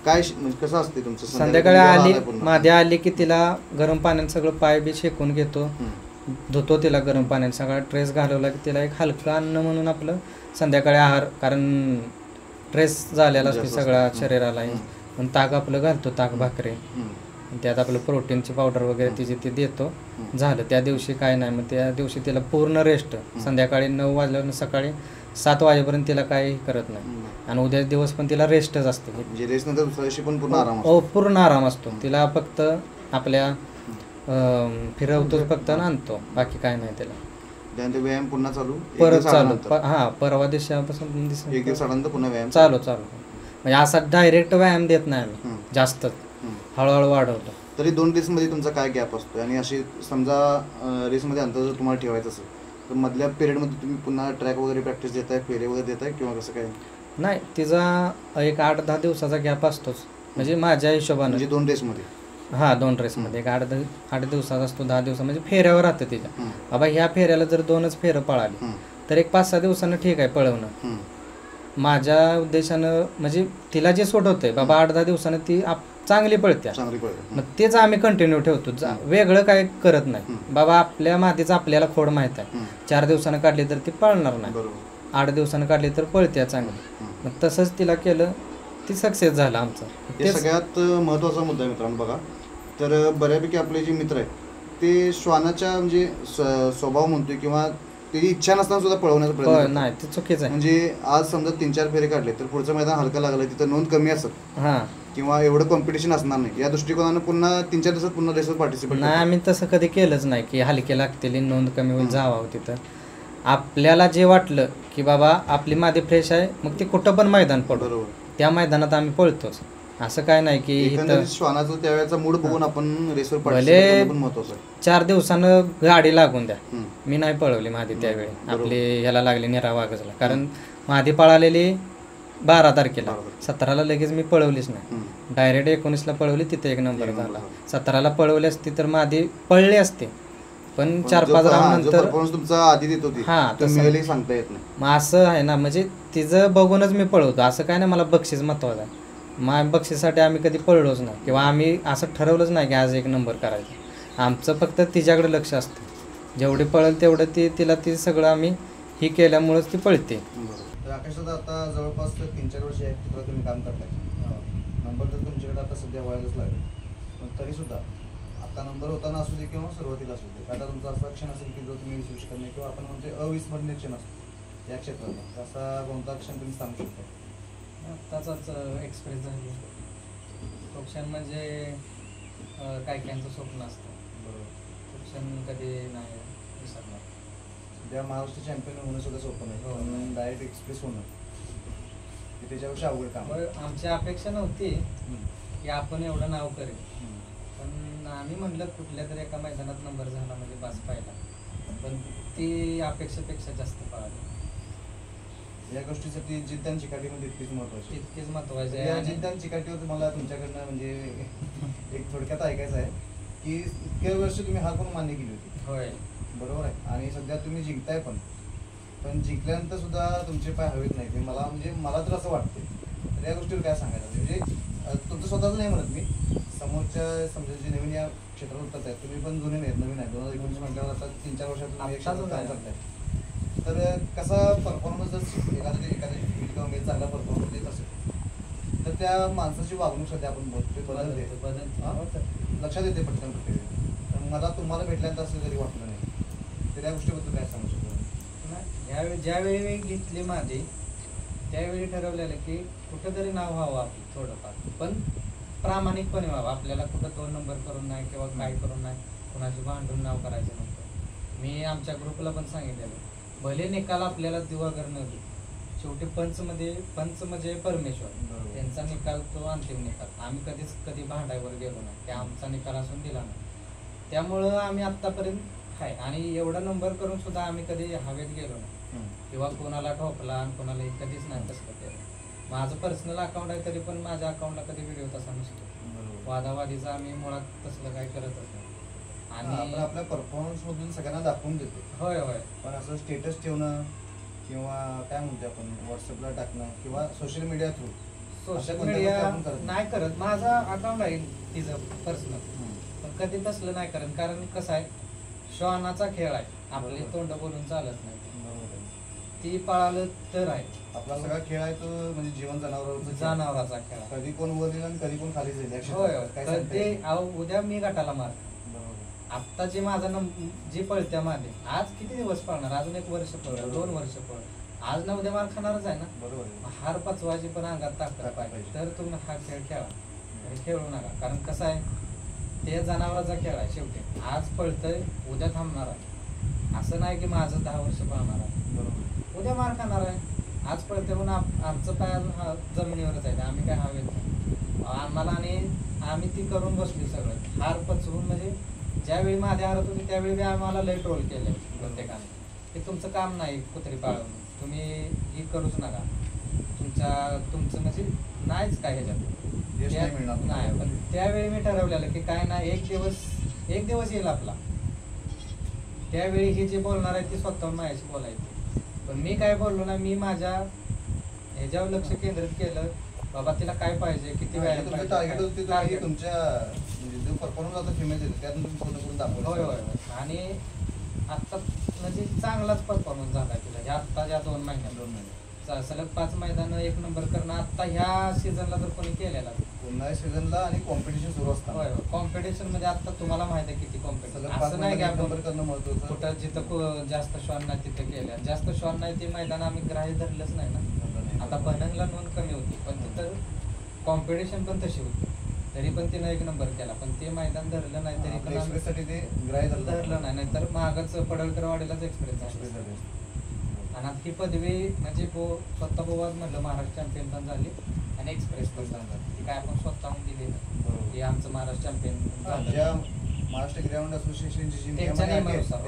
काय म्हणजे कसं असते तुमचं? संध्याकाळी आली, मध्ये आली की तिला गरम पाण्याने सगळं पाय बी शेकून घेतो, धुतो तिला गरम पाण्याने, सगळा ट्रेस घालवला की तिला एक हलकं अन्न म्हणून आपलं संध्याकाळी आहार, कारण ट्रेस झालेला असते सगळा शरीराला, पण ताक आपलं घालतो, ताक भाकरी, त्यात आपलं प्रोटीनची पावडर वगैरे तिची ती देतो. झालं त्या दिवशी काय नाही. मग त्या दिवशी तिला पूर्ण रेस्ट, संध्याकाळी 9 वाजल्यावर सकाळी 7 वाजेपर्यंत तिला काही करत नाही. आणि उद्या दिवस पण तिला रेस्टच असते. रेस नंतर दुसऱ्या दिवशी पण पूर्ण आराम? हो, पूर्ण आराम असतो तिला. फक्त आपल्या फिरवतो फक्त आणतो, बाकी काय नाही तिला. त्यानंतर व्यायाम पुन्हा चालू परत चालू. हा, परवा दिवसापासून 1 दिवसानंतर पुन्हा व्यायाम चालू. म्हणजे असा डायरेक्ट व्यायाम देत नाही आम्ही, जास्त हळूहळू वाढवतो. तरी 2 रेसमध्ये तुमचा काय गॅप असतो? आणि अशी समजा रेसमध्ये अंतर जर तुम्हाला ठेवायचं असेल तर मधल्या पिरियडमध्ये तुम्ही पुन्हा ट्रॅक वगैरे प्रॅक्टिस देताय, फेरे वगैरे देताय किंवा कसं काय? नाही, तिचा एक 8-10 दिवसाचा गॅप असतोच, म्हणजे माझ्या हिशोबाने. म्हणजे 2 रेसमध्ये? हा, 2 रेसमध्ये एक 8 दिवसाचा असतो, 10 दिवसा, म्हणजे फेऱ्यावर राहतं तिच्या. बाबा ह्या फेऱ्याला जर 2च फेरं पळाली तर एक 5-6 दिवसानं ठीक आहे पळवणं. माझ्या उद्देशानं म्हणजे तिला जे सूट होतंय बाबा 8-10 दिवसानं ती चांगली पळते, मग तेच आम्ही कंटिन्यू ठेवतो, वेगळं काय करत नाही. बाबा आपल्या मातीचं आपल्याला खोड माहीत आहे, 4 दिवसानं काढली तर ती पळणार नाही, 8 दिवसानं काढली तर पळते चांगली. मग तसंच तिला केलं, ती सक्सेस झालं आमचं. हे सगळ्यात महत्त्वाचा मुद्दा आहे मित्रांनो. बघा, तर बऱ्यापैकी आपले जे मित्र आहेत ते श्वानाच्या म्हणजे स्वभाव म्हणतोय किंवा त्याची इच्छा नसताना सुद्धा पळवण्याचा प्रयत्न करतात. नाही ते चुकीचं आहे. म्हणजे आज समजा 3-4 फेरे काढले तर पुढचं मैदान हलकं लागलं तिथं नोंद कमी असत हां किंवा एवढं कॉम्पिटिशन असणार नाही या दृष्टिकोनानं पुन्हा 3-4 दिवसात पुन्हा रेसवर पार्टिसिपेट नाही आम्ही तसं कधी केलंच नाही की हलके लागतील नोंद कमी होईल जावं तिथं. आपल्याला जे वाटलं की बाबा आपली मादी फ्रेश आहे मग ते कुठं पण मैदान पडू बरोबर. त्या मैदानात आम्ही पळतोच. असं काय नाही की इथं एकंदरीत श्वानाचं त्यावेळेचा मूड बघून आपण रेसवर भले पार्टिसिपेट करणं पण महत्वाचं आहे. 4 दिवसानं गाडी लागून द्या. हम्म. मी नाही पळवली मादी त्यावेळी. बरोबर. आपली ह्याला लागली निरा वागजला कारण मादी पळालेली 12 तारखेला. बरोबर. 17ला लगेच मी पळवलीच नाही. हम्म. डायरेक्ट 19ला पळवली तिथे 1 नंबर एक नंबर झाला. झाला. 17ला पळवली असती तर मादी पळली असते पण 4-5 राऊंड जो नंतर परफॉर्मन्स तुमचा आधी देत होती हां, तो तसं. मिळेल सांगता येत नाही. मग असं आहे ना म्हणजे तिचं बघूनच मी पळवतो. असं काय नाही मला बक्षीस महत्वाचं आहे. बक्षीसाठी आम्ही कधी पळलोच नाही किंवा आम्ही असं ठरवलंच नाही की आज 1 नंबर करायचं. आमचं फक्त तिच्याकडे लक्ष असतं. जेवढी पळेल तेवढं तिला ती सगळं आम्ही ही केल्यामुळंच ती पळते. तर आकाशात आता जवळपास 3-4 वर्ष या क्षेत्रात तुम्ही काम करताय. नंबर तर तुमच्याकडे आता सध्या व्हायलाच लागेल पण तरी सुद्धा आता नंबर होताना असू दे किंवा सुरुवातीला असू दे आता तुमचा असा क्षण असेल की जो तुम्ही विसरू शकत नाही किंवा आपण म्हणजे अविस्मरणीय क्षण असतो या क्षेत्रात असा कोणता क्षण तुम्ही सांगू शकता? आत्ताचाच एक्सप्रेस झाली तो क्षण म्हणजे काही काहींचं स्वप्न असतं. बरोबर. तो क्षण कधी नाही विसरणार. त्या महाराष्ट्र चॅम्पियन होणं सुद्धा सोपं नाही हो. पण डायरेक्ट एक्सप्रेस होणं हे त्याच्यापेक्षा अवघड काम आहे. आमची अपेक्षा नव्हती की आपण एवढं नाव करेल पण आम्ही म्हणलं कुठल्या तरी एका मैदानात नंबर झाला म्हणजे बास पाहिला पण ती अपेक्षेपेक्षा जास्त पळाली. या गोष्टीसाठी जिद्द आणि चिकाटीमध्ये तितकीच महत्वाची. तितकीच महत्वाचं आहे. या आणि जिद्द आणि चिकाटीवर मला तुमच्याकडनं म्हणजे एक थोडक्यात ऐकायचं आहे की इतक्या वर्ष तुम्ही हार पण मान्य केली होती. होय बरोबर आहे आणि सध्या तुम्ही जिंकताय पण जिंकल्यानंतर सुद्धा तुमचे पाय हवेत नाही ते मला तर असं वाटते. तर या गोष्टीवर काय सांगायचं म्हणजे तुमचं स्वतःच नाही म्हणत मी समोरच्या समजा जे नवीन या क्षेत्रात उतरत आहेत तुम्ही पण जुने नाहीत नवीन आहे 2019 म्हटल्यावर आता 3-4 वर्षात तुम्ही एक क्षेत्रात काम करताय. तर कसा परफॉर्मन्स जर एखाद्या फील्ड किंवा मेल चांगला परफॉर्मन्स देत असेल तर त्या माणसाची वागणूक सध्या आपण बघतोय बदलते लक्षात येते पटकन प्रत्येक. तर मला तुम्हाला भेटल्यानंतर असं कधी वाटलं नाही तर या गोष्टीबद्दल काय सांगू शकतो? ज्यावेळी मी घेतली माझी त्यावेळी ठरवलेलं की कुठंतरी नाव व्हावं आपलं थोडंफार पण प्रामाणिकपणे व्हावं. आपल्याला कुठं 2 नंबर करून नाही किंवा काय करून नाही कोणाची भांडून नाव करायचं नव्हतं. मी आमच्या ग्रुपला पण सांगितलेलं भले निकाल आपल्याला दिवागर न दे शेवटी पंच म्हणजे परमेश्वर त्यांचा निकाल तो अंतिम निकाल. आम्ही कधी भांडायवर गेलो नाही ते आमचा निकाल असून दिला नाही. त्यामुळं आम्ही आत्तापर्यंत आहे आणि एवढा नंबर करून सुद्धा आम्ही कधी हवेत गेलो नाही किंवा कोणाला ठोकला आणि कोणाला कधीच नाही तसं केलं. माझं पर्सनल अकाउंट आहे तरी पण माझ्या अकाउंटला कधी व्हिडिओ तसा नसतो. वादावादीचा आम्ही मुळात तसलं काय करतच नाही आणि आपण आपल्या परफॉर्मन्स मधून सगळ्यांना दाखवून देतो. होय होय पण असं स्टेटस ठेवणं किंवा काय म्हणतो आपण व्हॉट्सअपला टाकणं किंवा social media through social media नाही करत. माझा अकाउंट आहे तिचं पर्सनल पण कधी तसलं नाही करत कारण कसं आहे श्वानाचा खेळ आहे आपले तोंड बोलून चालत नाही. ती पळालं तर आहे आपला सगळा खेळ आहे तो म्हणजे जीवन जनावराचा खेळ. कधी कोण वर येईल आणि कधी कोण खाली जाईल. होय ते उद्या मी गटाला मार. आत्ता जे माझा जी पळत्या मध्ये आज किती दिवस पळणार अजून 1 वर्ष पळ 2 वर्ष पळ आज ना उद्या मार खाणारच आहे ना. बरोबर. हार पचवायची पण अंगात ताकद पाहिजे तर तुम्ही हा खेळ खेळा खेळू नका कारण कसं आहे ते जनावराचा खेळ आहे. शेवटी आज पळतंय उद्या थांबणार आहे असं नाही की माझं 10 वर्ष पळणार आहे. बरोबर उद्या मार खाणार आहे. आज पळते म्हणून आमचं पाय जमिनीवरच आहे आम्ही काय हवेत आम्हाला आणि आम्ही ती करून बसली सगळं हार पचवून म्हणजे ज्यावेळी माझ्या हारत होती त्यावेळी बी आम्हाला लय ट्रोल केले प्रत्येकाने की तुमचं काम नाही कुत्री पाळवणं तुम्ही ही करूच नका तुमचं म्हणजे नाहीच काय ह्याच्यात नाही. पण त्यावेळी मी ठरवलेलं की काय नाही एक दिवस येईल आपला त्यावेळी हे जे बोलणार आहे ते स्वतःहून माझ्याशी बोलायचे पण मी काय बोललो ना मी माझ्या ह्याच्यावर लक्ष केंद्रित केलं बाबा तिला काय पाहिजे किती वेळ टार्गेट होते तुमच्या जो परफॉर्मन्स आता फिमेल देतो त्यातून तुम्ही फोटो करून दाखवलं. होय होय आणि आत्ता म्हणजे चांगलाच परफॉर्मन्स झाला तिला ह्या आत्ता या 2 महिन्यात सलग 5 मैदान 1 नंबर करणं आता ह्या सीझनला तर कोणी केलेला उन्हाळ्या सीझनला आणि कॉम्पिटिशन सुरू असतं. होय कॉम्पिटिशन मध्ये आता तुम्हाला माहिती आहे किती कॉम्पिटिशन असं नाही की आपण नंबर करणं महत्त्वाचं. कुठं जिथं जास्त शॉन नाही तिथं केल्या जास्त शॉन नाही ते मैदान आम्ही ग्राह्य धरलंच नाही ना. आता बनंगला नोंद कमी होती पण तिथं कॉम्पिटिशन पण तशी होती तरी पण तिनं 1 नंबर केला पण ते मैदान धरलं नाही तरी पण एक्सप्रेससाठी ते ग्राह्य धरलं नाही नाहीतर मागच पडळकरवाडीलाच एक्सप्रेस झाली. आणि आता ही पदवी म्हणजे स्वतः बोवाज म्हणलं महाराष्ट्र चॅम्पियन पण झाली आणि एक्सप्रेस पण झाली ती काय आपण स्वतःहून दिली नाही हे आमचं महाराष्ट्र चॅम्पियन महाराष्ट्र ग्राउंड असोसिएशनची त्यांच्या नियमानुसार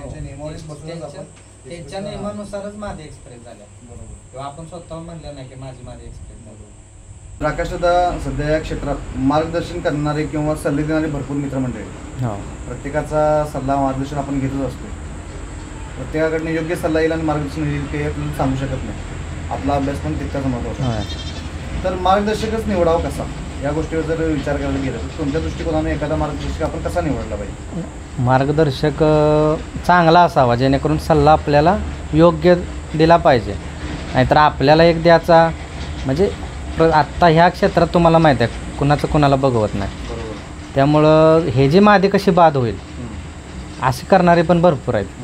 त्यांच्या नियमानुसारच माझे एक्सप्रेस झाल्या किंवा आपण स्वतःहून म्हणलं नाही की माझी एक्सप्रेस झाली. प्रकाशदा सध्या या क्षेत्रात मार्गदर्शन करणारे किंवा सल्ले देणारे भरपूर मित्रमंडळी प्रत्येकाचा सल्ला मार्गदर्शन आपण घेतच असतो. प्रत्येकाकडनं योग्य सल्ला येईल आणि मार्गदर्शन येईल ते आपल्याला सांगू शकत नाही. आपला अभ्यास पण तितकाच महत्त्वाचा आहे. तर मार्गदर्शकच निवडावं कसा या गोष्टीवर जर विचार करायला गेला तर तुमच्या दृष्टिकोनाने एखादा मार्गदर्शक आपण कसा निवडला पाहिजे? मार्गदर्शक चांगला असावा जेणेकरून सल्ला आपल्याला योग्य दिला पाहिजे. नाहीतर आपल्याला एक द्यायचा म्हणजे आत्ता ह्या क्षेत्रात तुम्हाला माहीत आहे कुणाचं कुणाला बघवत नाही. त्यामुळं हे जी मादी कशी बाद होईल असे करणारे पण भरपूर आहेत.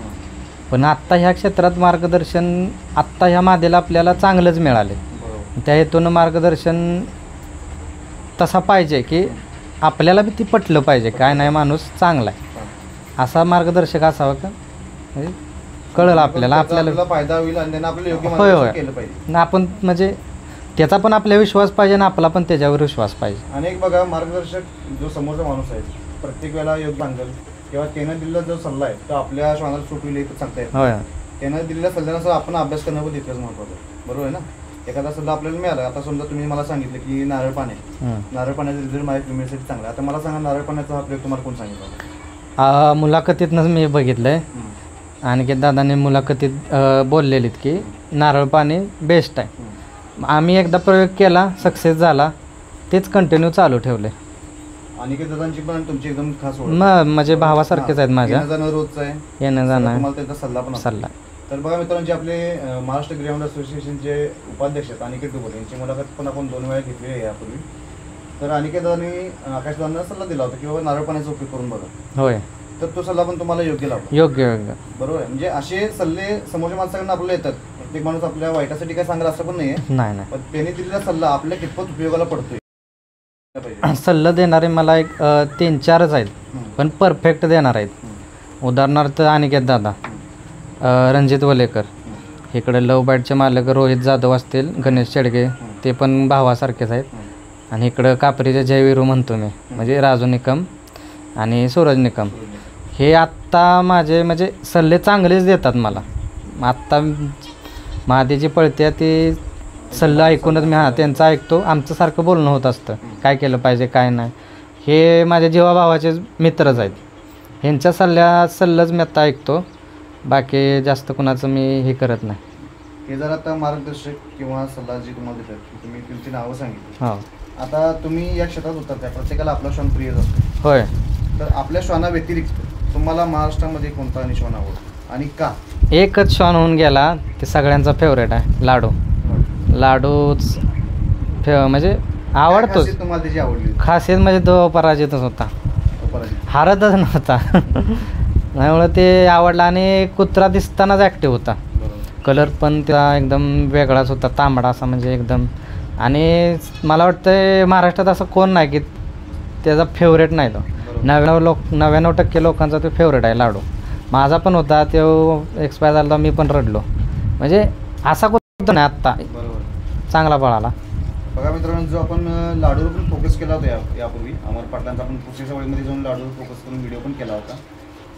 पण आत्ता ह्या क्षेत्रात मार्गदर्शन आत्ता ह्या मादेला आपल्याला चांगलंच मिळाले. त्या हेतून मार्गदर्शन तसा पाहिजे की आपल्याला बी ती पटलं पाहिजे काय नाही माणूस चांगला आहे असा मार्गदर्शक असावा का म्हणजे कळलं आपल्याला फायदा होईल आणि आपल्याला योग्य होय होय केलं पाहिजे. आपण म्हणजे त्याचा पण आपल्यावर विश्वास पाहिजे आणि आपला पण त्याच्यावर विश्वास पाहिजे. आणि एक बघा मार्गदर्शक जो समोरचा माणूस आहे प्रत्येक वेळेला योग्य सांगेल किंवा त्यानं दिलेला जो सल्ला आहे तो आपल्या श्वानाला सूट होईल तर सांगता येत. होय त्यानं दिलेल्या सल्ल्यानुसार आपण अभ्यास करणं पण तितकंच महत्त्वाचं आहे. बरोबर आहे ना. एखादा सल्ला आपल्याला मिळाला आता समजा तुम्ही मला सांगितलं की नारळ पाणी नारळ पाण्याचा रिझल्ट माझ्या फिमेलसाठी चांगला. आता मला सांगा नारळ पाण्याचा हा प्रयोग तुम्हाला कोण सांगितलं? मुलाखतीतनंच मी बघितलंय आणि दादाने मुलाखतीत बोललेलीत की नारळ पाणी बेस्ट आहे. आम्ही एकदा प्रयोग केला सक्सेस झाला तेच कंटिन्यू चालू ठेवले. आणि दादांची पण तुमची एकदम खास म्हणजे भावासारखेच आहेत माझ्या रोजचा आहे येणं जाणं तुम्हाला त्यांचा सल्ला पण सल्ला. तर बघा मित्रांनो जे आपले महाराष्ट्र ग्राउंड असोसिएशनचे उपाध्यक्ष आहेत अनिकेत डुबल यांची मुलाखत पण आपण 2 वेळा घेतली आहे यापूर्वी. तर अनिकेत दादांनी आकाशदादांना सल्ला दिला होता की बाबा नारळ पाण्याचा उपयोग करून बघा. होय तर तो सल्ला पण तुम्हाला योग्य लागतो. योग्य बरोबर आहे. म्हणजे असे सल्ले समोरच्या माणसाकडून आपल्याला येतात. प्रत्येक माणूस आपल्या वाईटासाठी काय सांगणार असं पण नाही पण त्यांनी दिलेला सल्ला आपल्या कितपत उपयोगाला पडतोय. सल्ला देणारे मला एक 3-4च आहेत पण परफेक्ट देणार आहेत. उदाहरणार्थ अनिकेत दादा रणजित वलेकर इकडे लव बाईटचे मालक रोहित जाधव असतील गणेश शेडगे ते पण भावासारखेच आहेत. आणि इकडं कापरीचे जयवीरू म्हणतो मी म्हणजे राजू निकम आणि सूरज निकम हे आत्ता माझे म्हणजे सल्ले चांगलेच देतात मला. आत्ता महादेची पळत्या ती सल्ला ऐकूनच मी त्यांचं ऐकतो. आमचं सारखं बोलणं होत असतं काय केलं पाहिजे काय नाही. हे माझ्या जीवाभावाचे मित्रच आहेत. ह्यांच्या सल्लाच मी आत्ता ऐकतो. बाकी जास्त कुणाचं मी हे करत नाही. हे जर आता मार्गदर्शक किंवा सल्ला जी तुम्हाला देतात तुम्ही तुमची नावं सांगितली. हो आता तुम्ही या क्षेत्रात उतरताय प्रत्येकाला आपला श्वान प्रियच असतो. होय. तर आपल्या श्वाना व्यतिरिक्त तुम्हाला महाराष्ट्रामध्ये कोणता आणि श्वान आवडतो आणि का? एकच श्वान होऊन गेला ते सगळ्यांचा फेवरेट आहे लाडू. लाडूच म्हणजे आवडतोच. तुम्हाला त्याची आवडली खासियत म्हणजे तो पराजितच होता हारतच नव्हता त्यामुळं ते आवडला. आणि कुत्रा दिसतानाच ॲक्टिव्ह होता. कलर पण त्याचा एकदम वेगळाच होता तांबडा असा म्हणजे एकदम. आणि मला वाटतं महाराष्ट्रात असं कोण नाही की त्याचा फेवरेट नाही. तो 99% लोकांचा तो फेवरेट आहे लाडू. माझा पण होता तो एक्सपायर झाला मी पण रडलो. म्हणजे असा कुत्रा नाही आत्ता चांगला पळाला. बघा मित्रांनो जो आपण लाडूवर पण फोकस केला होता यापूर्वी अमर पाटलांचा आपण पुढच्या सवयीमध्ये जाऊन लाडूवर फोकस करून व्हिडिओ पण केला होता.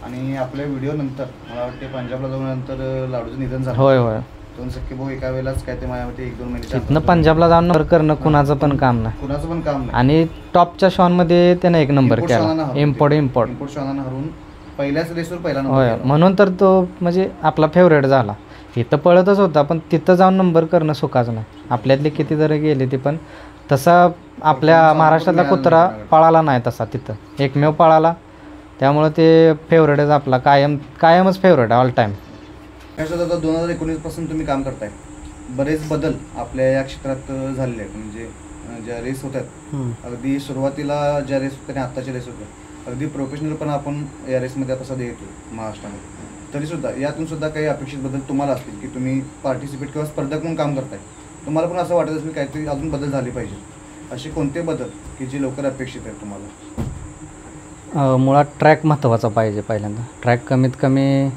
आणि आपल्या व्हिडिओ नंतर मला वाटते पंजाबला जाऊन नंतर लाडूचं निधन झालं. होय होय 2 सख्खे भाऊ एका वेळेलाच काय ते माझ्यामध्ये 1-2 महिने तिथनं पंजाबला जाऊन नंबर करणं कुणाचं पण काम नाही. कुणाचं पण काम नाही. आणि टॉपच्या शॉनमध्ये त्याने 1 नंबर केला. इम्पोर्ट शॉनानं हरून पहिल्याच रेसवर पहिला नंबर होय. म्हणून तर तो म्हणजे आपला फेवरेट झाला. इथं पळतच होता पण तिथं जाऊन नंबर करणं सुखाचं नाही. आपल्यातले किती जरी गेले ते पण तसा आपल्या महाराष्ट्रातला कुत्रा पळाला नाही तसा तिथं एकमेव पळाला. त्यामुळं ते फेवरेटच आपला कायमच फेवरेट ऑल टाईम. आता 2019 पासून तुम्ही काम करताय बरेच बदल आपल्या या क्षेत्रात झालेले आहेत. म्हणजे ज्या रेस होतात अगदी सुरुवातीला ज्या रेस होत्या आणि आत्ताच्या रेस होत्या अगदी प्रोफेशनल पण आपण या रेसमध्ये आता सध्या येतो महाराष्ट्रामध्ये. तरीसुद्धा यातून सुद्धा काही अपेक्षित बदल तुम्हाला असतील की तुम्ही पार्टिसिपेट किंवा स्पर्धक म्हणून काम करताय, तुम्हाला पण असं वाटत असेल की काहीतरी अजून बदल झाले पाहिजे. असे कोणते बदल की जे लवकर अपेक्षित आहेत तुम्हाला? मुळात ट्रॅक महत्त्वाचा पाहिजे. पहिल्यांदा ट्रॅक कमीत कमी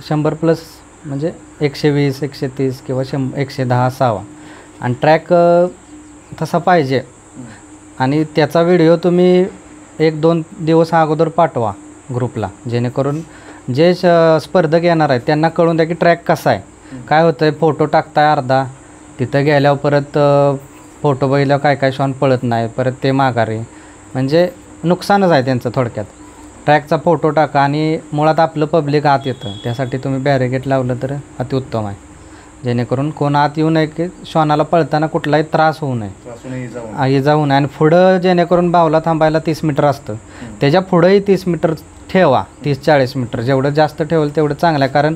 100+ म्हणजे 120, 130 किंवा 110 असावा आणि ट्रॅक तसा पाहिजे. आणि त्याचा व्हिडिओ तुम्ही 1-2 दिवस अगोदर पाठवा ग्रुपला, जेणेकरून जे स्पर्धक येणार आहेत त्यांना कळून द्या की ट्रॅक कसा आहे. काय होतं आहे, फोटो टाकताय अर्धा, तिथं गेल्यावर परत फोटो बघितल्यावर काय श्वान पळत नाही, परत ते माघारी, म्हणजे नुकसानच आहे त्यांचं थोडक्यात. ट्रॅकचा फोटो टाका आणि मुळात आपलं पब्लिक आत येतं, त्यासाठी तुम्ही बॅरिगेट लावलं तर अतिउत्तम आहे, जेणेकरून कोण आत येऊ नये की श्वानाला पळताना कुठलाही त्रास होऊ नये, इजा होऊ नये. आणि पुढं जेणेकरून बावला थांबायला 30 मीटर असतं, त्याच्या पुढंही 30 मीटर ठेवा, 30-40 मीटर. जेवढं जास्त ठेवलं तेवढं चांगलं आहे, कारण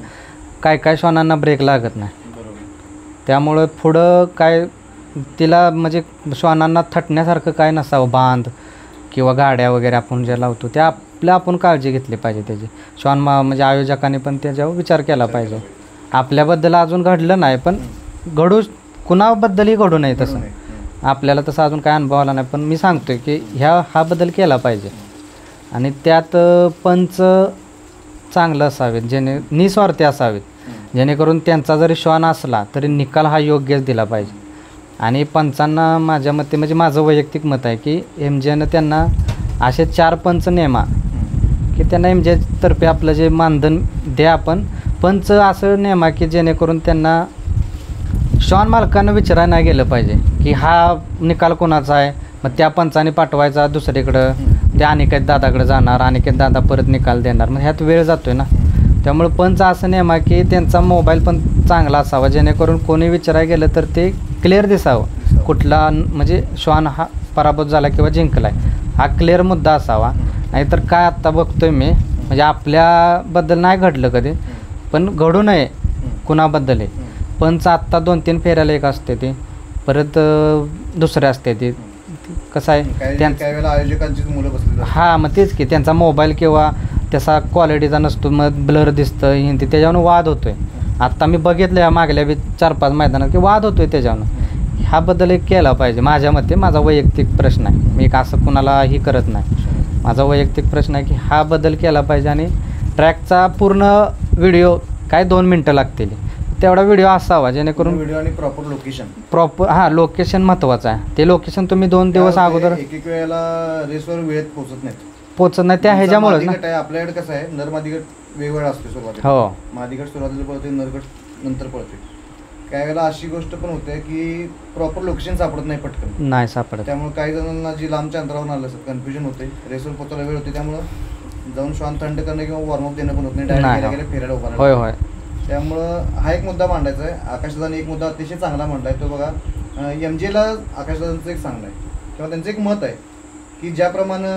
काय श्वानांना ब्रेक लागत नाही. त्यामुळं पुढं काय तिला म्हणजे श्वानांना थटण्यासारखं काय नसावं, बांध किंवा गाड्या वगैरे आपण ज्या लावतो त्या आपण काळजी घेतली पाहिजे त्याची. श्वान म्हणजे आयोजकांनी पण त्याच्यावर विचार केला पाहिजे. आपल्याबद्दल अजून घडलं नाही, पण कुणाबद्दलही घडू नये तसं. आपल्याला तसं अजून काय अनुभव आला नाही, पण मी सांगतोय की हा बदल केला पाहिजे. आणि त्यात पंच चांगलं असावेत, निस्वार्थी असावेत, जेणेकरून त्यांचा जरी श्वान असला तरी निकाल हा योग्यच दिला पाहिजे. आणि पंचांना माझ्या मते, म्हणजे माझं वैयक्तिक मत आहे की MJनं त्यांना असे 4 पंच नेमा की त्यांना MJतर्फे आपलं जे मानधन द्या, आपण पंच असं नेमा की जेणेकरून त्यांना श्वान मालकांना विचारायला नाही गेलं पाहिजे की हा निकाल कोणाचा आहे, मग त्या पंचाने पाठवायचा दुसरीकडं, त्या अनिकेत दादाकडे जाणार, अनिकेत दादा परत निकाल देणार, मग ह्यात वेळ जातोय ना. त्यामुळे पंच असं नेमा की त्यांचा मोबाईल पण चांगला असावा, जेणेकरून कोणी विचारायला गेलं तर ते क्लिअर दिसावं, कुठला म्हणजे श्वान हा पराभूत झाला किंवा जिंकला आहे हा क्लिअर मुद्दा असावा. नाहीतर काय आत्ता बघतोय मी, म्हणजे आपल्याबद्दल नाही घडलं कधी, पण घडू नये कुणाबद्दलही. पंच आत्ता 2-3 फेऱ्याला एक असते ते, परत दुसरे असते ते. कसं आहे आयोजकांची मुलं बसली, हां मग तेच की त्यांचा मोबाईल किंवा त्याचा क्वालिटीचा नसतो, मग ब्लर दिसतं हिंदी, त्याच्यावरून वाद होतो आहे. आत्ता मी बघितलं या मागल्या 4-5 मैदानात की वाद होतो आहे त्याच्यावरून. ह्याबद्दल एक केला पाहिजे माझ्या मते. माझा वैयक्तिक प्रश्न आहे, मी असं कुणालाही करत नाही, माझा वैयक्तिक प्रश्न आहे की हा बदल केला पाहिजे. आणि ट्रॅकचा पूर्ण व्हिडिओ काय 2 मिनटं लागतील तेवढा व्हिडिओ असावा, जेणेकरून व्हिडिओ आणि प्रॉपर लोकेशन महत्त्वाचं आहे. ते लोकेशन तुम्ही 2 दिवस अगोदर, एक वेळेला रेसवर वेळेत पोचत नाही त्या ह्याच्यामुळेच ना. आपल्याकडे कसं आहे, नर मादी गट वेगवेगळा असतो सुरुवातीला. हो, मादी गट सुरुवातीला पळते, नरगट नंतर पळते. काही वेळेला अशी गोष्ट पण होते की प्रॉपर लोकेशन सापडत नाही, पटकन नाही सापडत. त्यामुळे काही जणांना जी लांबच्या अंतरावरून आलं असतं कन्फ्युजन होते, रेसवर पोचायला वेळ होते, त्यामुळं जाऊन श्वान थंड करणं किंवा वॉर्मअप देणं पण होत नाही, डायरेक्ट गेल्या फेऱ्याला उभा. होय. त्यामुळं हा एक मुद्दा मांडायचा आहे. आकाशदादाने एक मुद्दा अतिशय चांगला मांडलाय, तो बघा MJला आकाशदादांचं एक सांगणं आहे किंवा त्यांचं एक मत आहे की ज्याप्रमाणे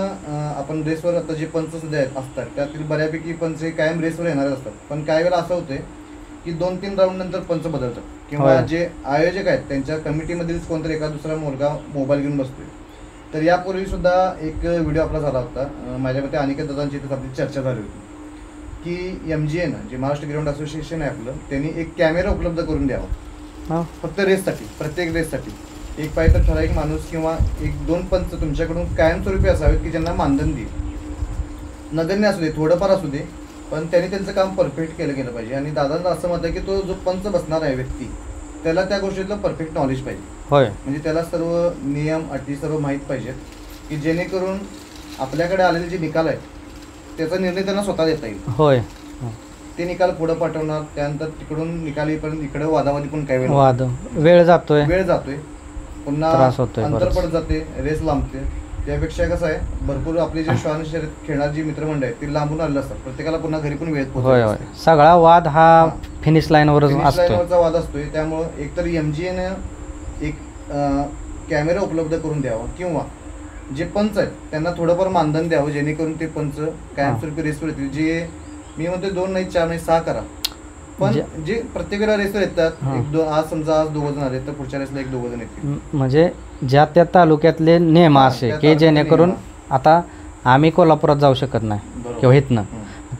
आपण रेसवर आता जे पंच सध्या असतात त्यातील बऱ्यापैकी पंच कायम रेसवर येणारे असतात, पण काही वेळेला असं होते की 2-3 राऊंड नंतर पंच बदलतात किंवा जे आयोजक आहेत त्यांच्या कमिटीमधील कोणतरी एका दुसरा मुलगा मोबाईल घेऊन बसतोय. तर यापूर्वी सुद्धा एक व्हिडिओ आपला झाला होता, माझ्या मते अनिकेत दादांची इथं आपली चर्चा झाली होती की MJनं जे महाराष्ट्र ग्राउंड असोसिएशन आहे आपलं, त्यांनी एक कॅमेरा उपलब्ध करून द्यावा फक्त रेससाठी, प्रत्येक रेससाठी. एक पाहिजे तर ठराविक माणूस किंवा 1-2 पंच तुमच्याकडून कायमस्वरूपी असावेत की ज्यांना मानधन देईल, नगण्य असू दे, थोडंफार असू दे, पण त्यांनी त्यांचं काम परफेक्ट केलं गेलं पाहिजे. आणि दादांचं असं मत आहे की तो जो पंच बसणार आहे व्यक्ती, त्याला त्या गोष्टीतलं परफेक्ट नॉलेज पाहिजे. होय, म्हणजे त्याला सर्व नियम अटी सर्व माहीत पाहिजेत की जेणेकरून आपल्याकडे आलेले जे निकाल आहेत त्याचा निर्णय त्यांना स्वतः देता येईल. होय, ते निकाल पुढे पाठवणार, त्यानंतर तिकडून निकाल येईपर्यंत इकडे वादावादी पण काही वेळ जातोय, पुन्हा अंतर पडत जाते, रेस लांबते. त्यापेक्षा कसं आहे, भरपूर आपले जे श्वान शर्यत खेळणारी जी मित्रमंडळ आहेत ती लांबून आलेलं असतात, प्रत्येकाला पुन्हा घरी पण वेळेत पोहोचतो. सगळा वाद हा फिनिश लाईनवरचा वाद असतोय. त्यामुळं एकतर MJनं एक कॅमेरा उपलब्ध करून द्यावा किंवा जे पंच आहेत त्यांना थोडंफार मानधन द्यावं, जेणेकरून ते पंच कायमस्वरूपी रेसवर येतील. जे मी म्हणतो 2 नाही 4 नाही 6 करा, पण जे प्रत्येक वेळेला रेसर येतात, आज समजा आज 2 जण आले तर पुढच्या रेसला 1-2 जण येतील. म्हणजे ज्या त्या तालुक्यातले नियम असे की जेणेकरून आता आम्ही कोल्हापुरात जाऊ शकत नाही किंवा इथनं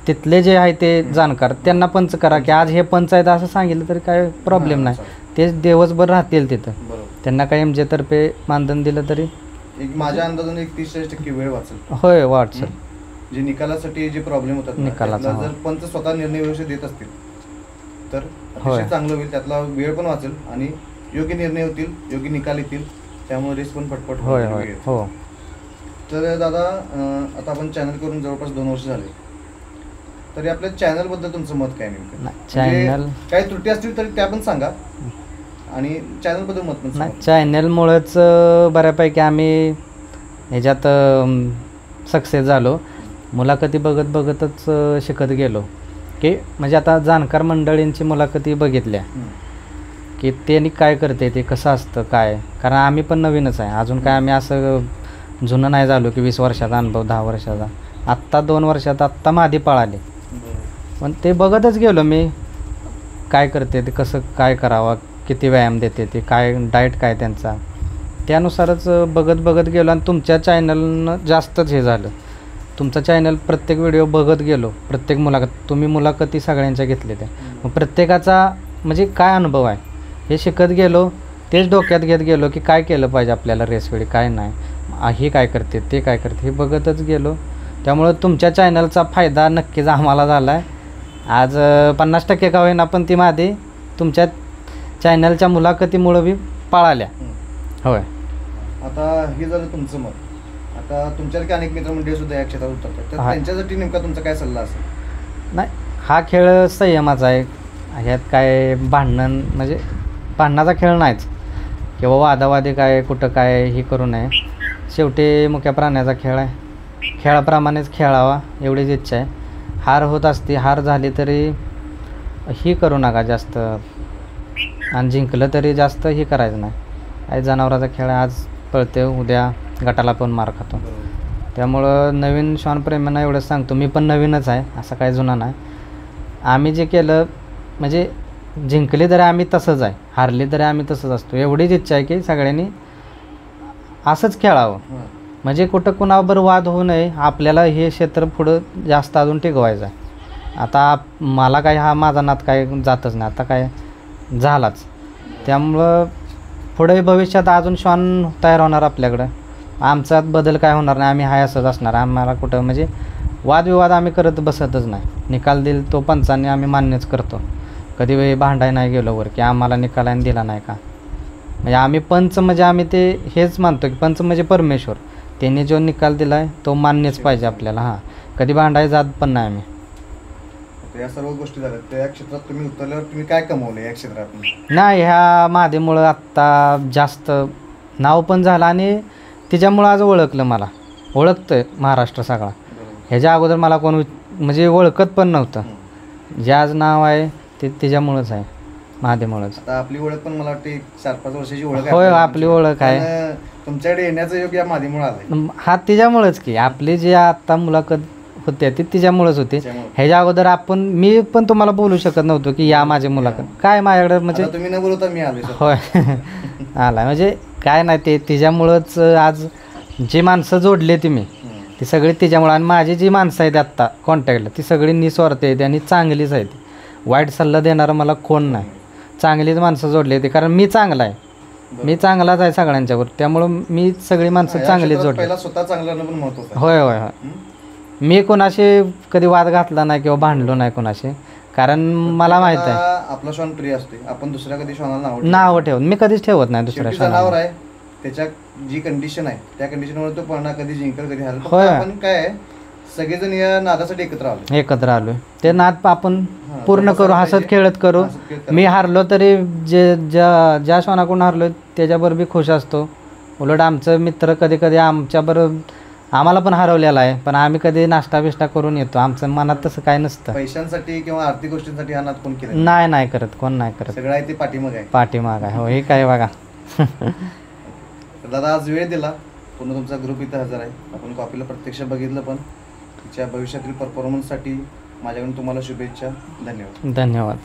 तिथले जे आहे ते जाणकार त्यांना पंच करा की आज हे पंच आहेत असं सांगितलं तरी काय प्रॉब्लेम नाही. ते दिवसभर राहतील तिथं, त्यांना काही MJ तर्फे मानधन दिलं तरी माझ्या अंदाजाने 30-40% वेळ वाचेल. होय वाटचं. जे निकालासाठी जे प्रॉब्लेम होतात निकालाचा जर पंच स्वतः निर्णय व्यवस्थित देत असतील तर अतिशय चांगलं होईल. त्यातला वेळ पण वाचेल आणि योग्य निर्णय होतील, योग्य निकाल येतील, त्यामुळे रेस पण फटफट होय हो. तर दादा आता आपण चॅनल करून जवळपास 2 वर्ष झाले, तरी आपल्या चॅनल बद्दल तुमचं मत काय नेमकं? चॅनल काही त्रुटी असतील तरी त्या पण सांगा आणि चॅनल बद्दल मत पण सांगा. चॅनलमुळेच बऱ्यापैकी आम्ही ह्याच्यात सक्सेस झालो. मुलाखती बघतच शिकत गेलो की म्हणजे आता जाणकार मंडळींची मुलाखती बघितल्या की त्यांनी काय करते, ते कसं असतं काय, कारण आम्ही पण नवीनच आहे अजून. काय आम्ही असं जुनं नाही झालो की 20 वर्षाचा अनुभव, 10 वर्षाचा. आत्ता 2 वर्षात आत्ता मादी पळाले, पण ते बघतच गेलो मी काय करते ते, कसं काय करावं, किती व्यायाम देते ते, काय डाएट काय त्यांचा, त्यानुसारच बघत गेलो. आणि तुमच्या चॅनलनं जास्तच हे झालं. तुमचा चॅनल प्रत्येक व्हिडिओ बघत गेलो, प्रत्येक तुम्ही मुलाखती सगळ्यांच्या घेतल्या त्या, मग प्रत्येकाचा म्हणजे काय अनुभव आहे हे शिकत गेलो. तेच डोक्यात घेत गेलो की काय केलं पाहिजे आपल्याला रेसवेळी, काय नाही, हे काय करते ते काय करते हे बघतच गेलो. त्यामुळं तुमच्या चॅनलचा फायदा नक्कीच आम्हाला झाला आहे. आज 50% का होईना पण ती मादी तुमच्या चॅनलच्या मुलाखतीमुळं बी पळाल्या. होय. आता हे झालं तुमचं मत. आता तुमच्यासारखे अनेक मित्रमंडळी सुद्धा या क्षेत्रात उतरतात, तर त्यांच्यासाठी नेमका तुमचा काय सल्ला असेल? नाही, हा खेळ संयमाचा आहे. ह्यात काय भांडण म्हणजे भांडणाचा खेळ नाहीच किंवा वादावादी काय कुठं काय हे करू नये. शेवटी मुक्या प्राण्याचा खेळ आहे, खेळाप्रमाणेच खेळावा एवढीच इच्छा आहे. हार होत असते, हार झाली तरी ही करू नका जास्त, आणि जिंकलं तरी जास्त ही करायचं नाही. काय जनावराचा खेळ आहे, आज पळते उद्या गटाला पण मार खातो. त्यामुळं नवीन श्वानप्रेमींना एवढंच सांगतो, मी पण नवीनच आहे, असं काय जुना नाही. आम्ही जे केलं म्हणजे जिंकली तरी आम्ही तसंच आहे, हारली तरी आम्ही तसंच असतो. एवढीच इच्छा आहे की सगळ्यांनी असंच खेळावं, म्हणजे कुठं कुणाबरोबर वाद होऊ नये. आपल्याला हे क्षेत्र पुढं जास्त अजून टिकवायचं आहे. आता मला काय हा माझा नाद काय जातच नाही, आता काय झालाच. त्यामुळं पुढे भविष्यात अजून श्वान तयार होणार आपल्याकडं. आमच्यात बदल काय होणार नाही, आम्ही हाय असंच असणार. आम्हाला कुठं म्हणजे वादविवाद आम्ही करत बसतच नाही. निकाल देईल तो पंचांनी आम्ही मान्यच करतो. कधी वेळी भांडाय नाही गेलो वर की आम्हाला निकालाने दिला नाही का, म्हणजे आम्ही पंच म्हणजे आम्ही ते हेच मानतो की पंच म्हणजे परमेश्वर. त्यांनी जो निकाल दिला आहे तो मान्यच पाहिजे आपल्याला. हां, कधी भांडाय जात पण नाही आम्ही. या सर्व गोष्टी झाल्या, त्या क्षेत्रात तुम्ही उतरल्यावर तुम्ही काय कमवलं या क्षेत्रात? नाही, ह्या मादीमुळं आत्ता जास्त नाव पण झालं आणि तिच्यामुळं आज ओळखलं, मला ओळखतं महाराष्ट्र सगळा. ह्याच्या अगोदर मला कोण म्हणजे ओळखत पण नव्हतं. जे आज नाव आहे ते तिच्यामुळंच आहे, महादेमुळंच. आता आपली ओळख पण मला वाटते 4-5 वर्षाची ओळख आहे. होय, आपली ओळख आहे. तुमच्याकडे येण्याचं योग या मादीमुळे आलं. हा तिच्यामुळंच की आपली जी आत्ता मुलाखत होते ती तिच्यामुळेच होती. ह्याच्या अगोदर मी पण तुम्हाला बोलू शकत नव्हतो की या माझी मुलाखत काय माझ्याकडे, म्हणजे तुम्ही न बोलता मी आलो. होय आला म्हणजे काय नाही, ते तिच्यामुळंच आज जी माणसं जोडली ती मी ती सगळी तिच्यामुळं. आणि माझी जी माणसं आहेत आत्ता कॉन्टॅक्टला ती सगळी निस्वार्थ आहेत आणि चांगलीच आहे. ती वाईट सल्ला देणारं मला कोण नाही, चांगलीच माणसं जोडली होती. कारण मी चांगला आहे, मी चांगलाच आहे सगळ्यांच्यावर. त्यामुळं मी सगळी माणसं चांगलीच जोडली. स्वतः चांगलं पण महत्त्वाचं. होय होय होय. मी कोणाशी कधी वाद घातला नाही किंवा भांडलो नाही कोणाशी, कारण मला माहित आहे आपला श्वान प्रिय असते. आपण दुसऱ्या कधी श्वानाला नाव ठेवत मी कधीच ठेवत नाही दुसऱ्या जनावर आहे. त्याच्या जी कंडिशन आहे त्या कंडिशनवर तो पळणार, कधी जिंकल कधी हरल. आपण काय आहे सगळेजण या नादासाठी एकत्र आलोय. ते नाद आपण पूर्ण करू, हसत खेळत करू. मी हारलो तरी ज्या श्वानाकडून हारलो त्याच्याबरोबर बी खुश असतो. उलट आमचं मित्र कधी कधी आमच्याबरोबर आम्हाला पण हरवलेला आहे, पण आम्ही कधी नाश्ता बिष्टा करून येतो. आमचं मनात तसं काय नसतं. पैशांसाठी किंवा आर्थिक गोष्टींसाठी हा नाद कोण केला नाही करत, कोण नाही करत. सगळं आहे ते पाठीमाग आहे. हो, हे काय बघा. दादा आज वेळ दिला, पूर्ण तुमचा ग्रुप इथं हजर आहे. आपण कॉपीला प्रत्यक्ष बघितलं, पण तिच्या भविष्यातील परफॉर्मन्ससाठी माझ्याकडून तुम्हाला शुभेच्छा. धन्यवाद.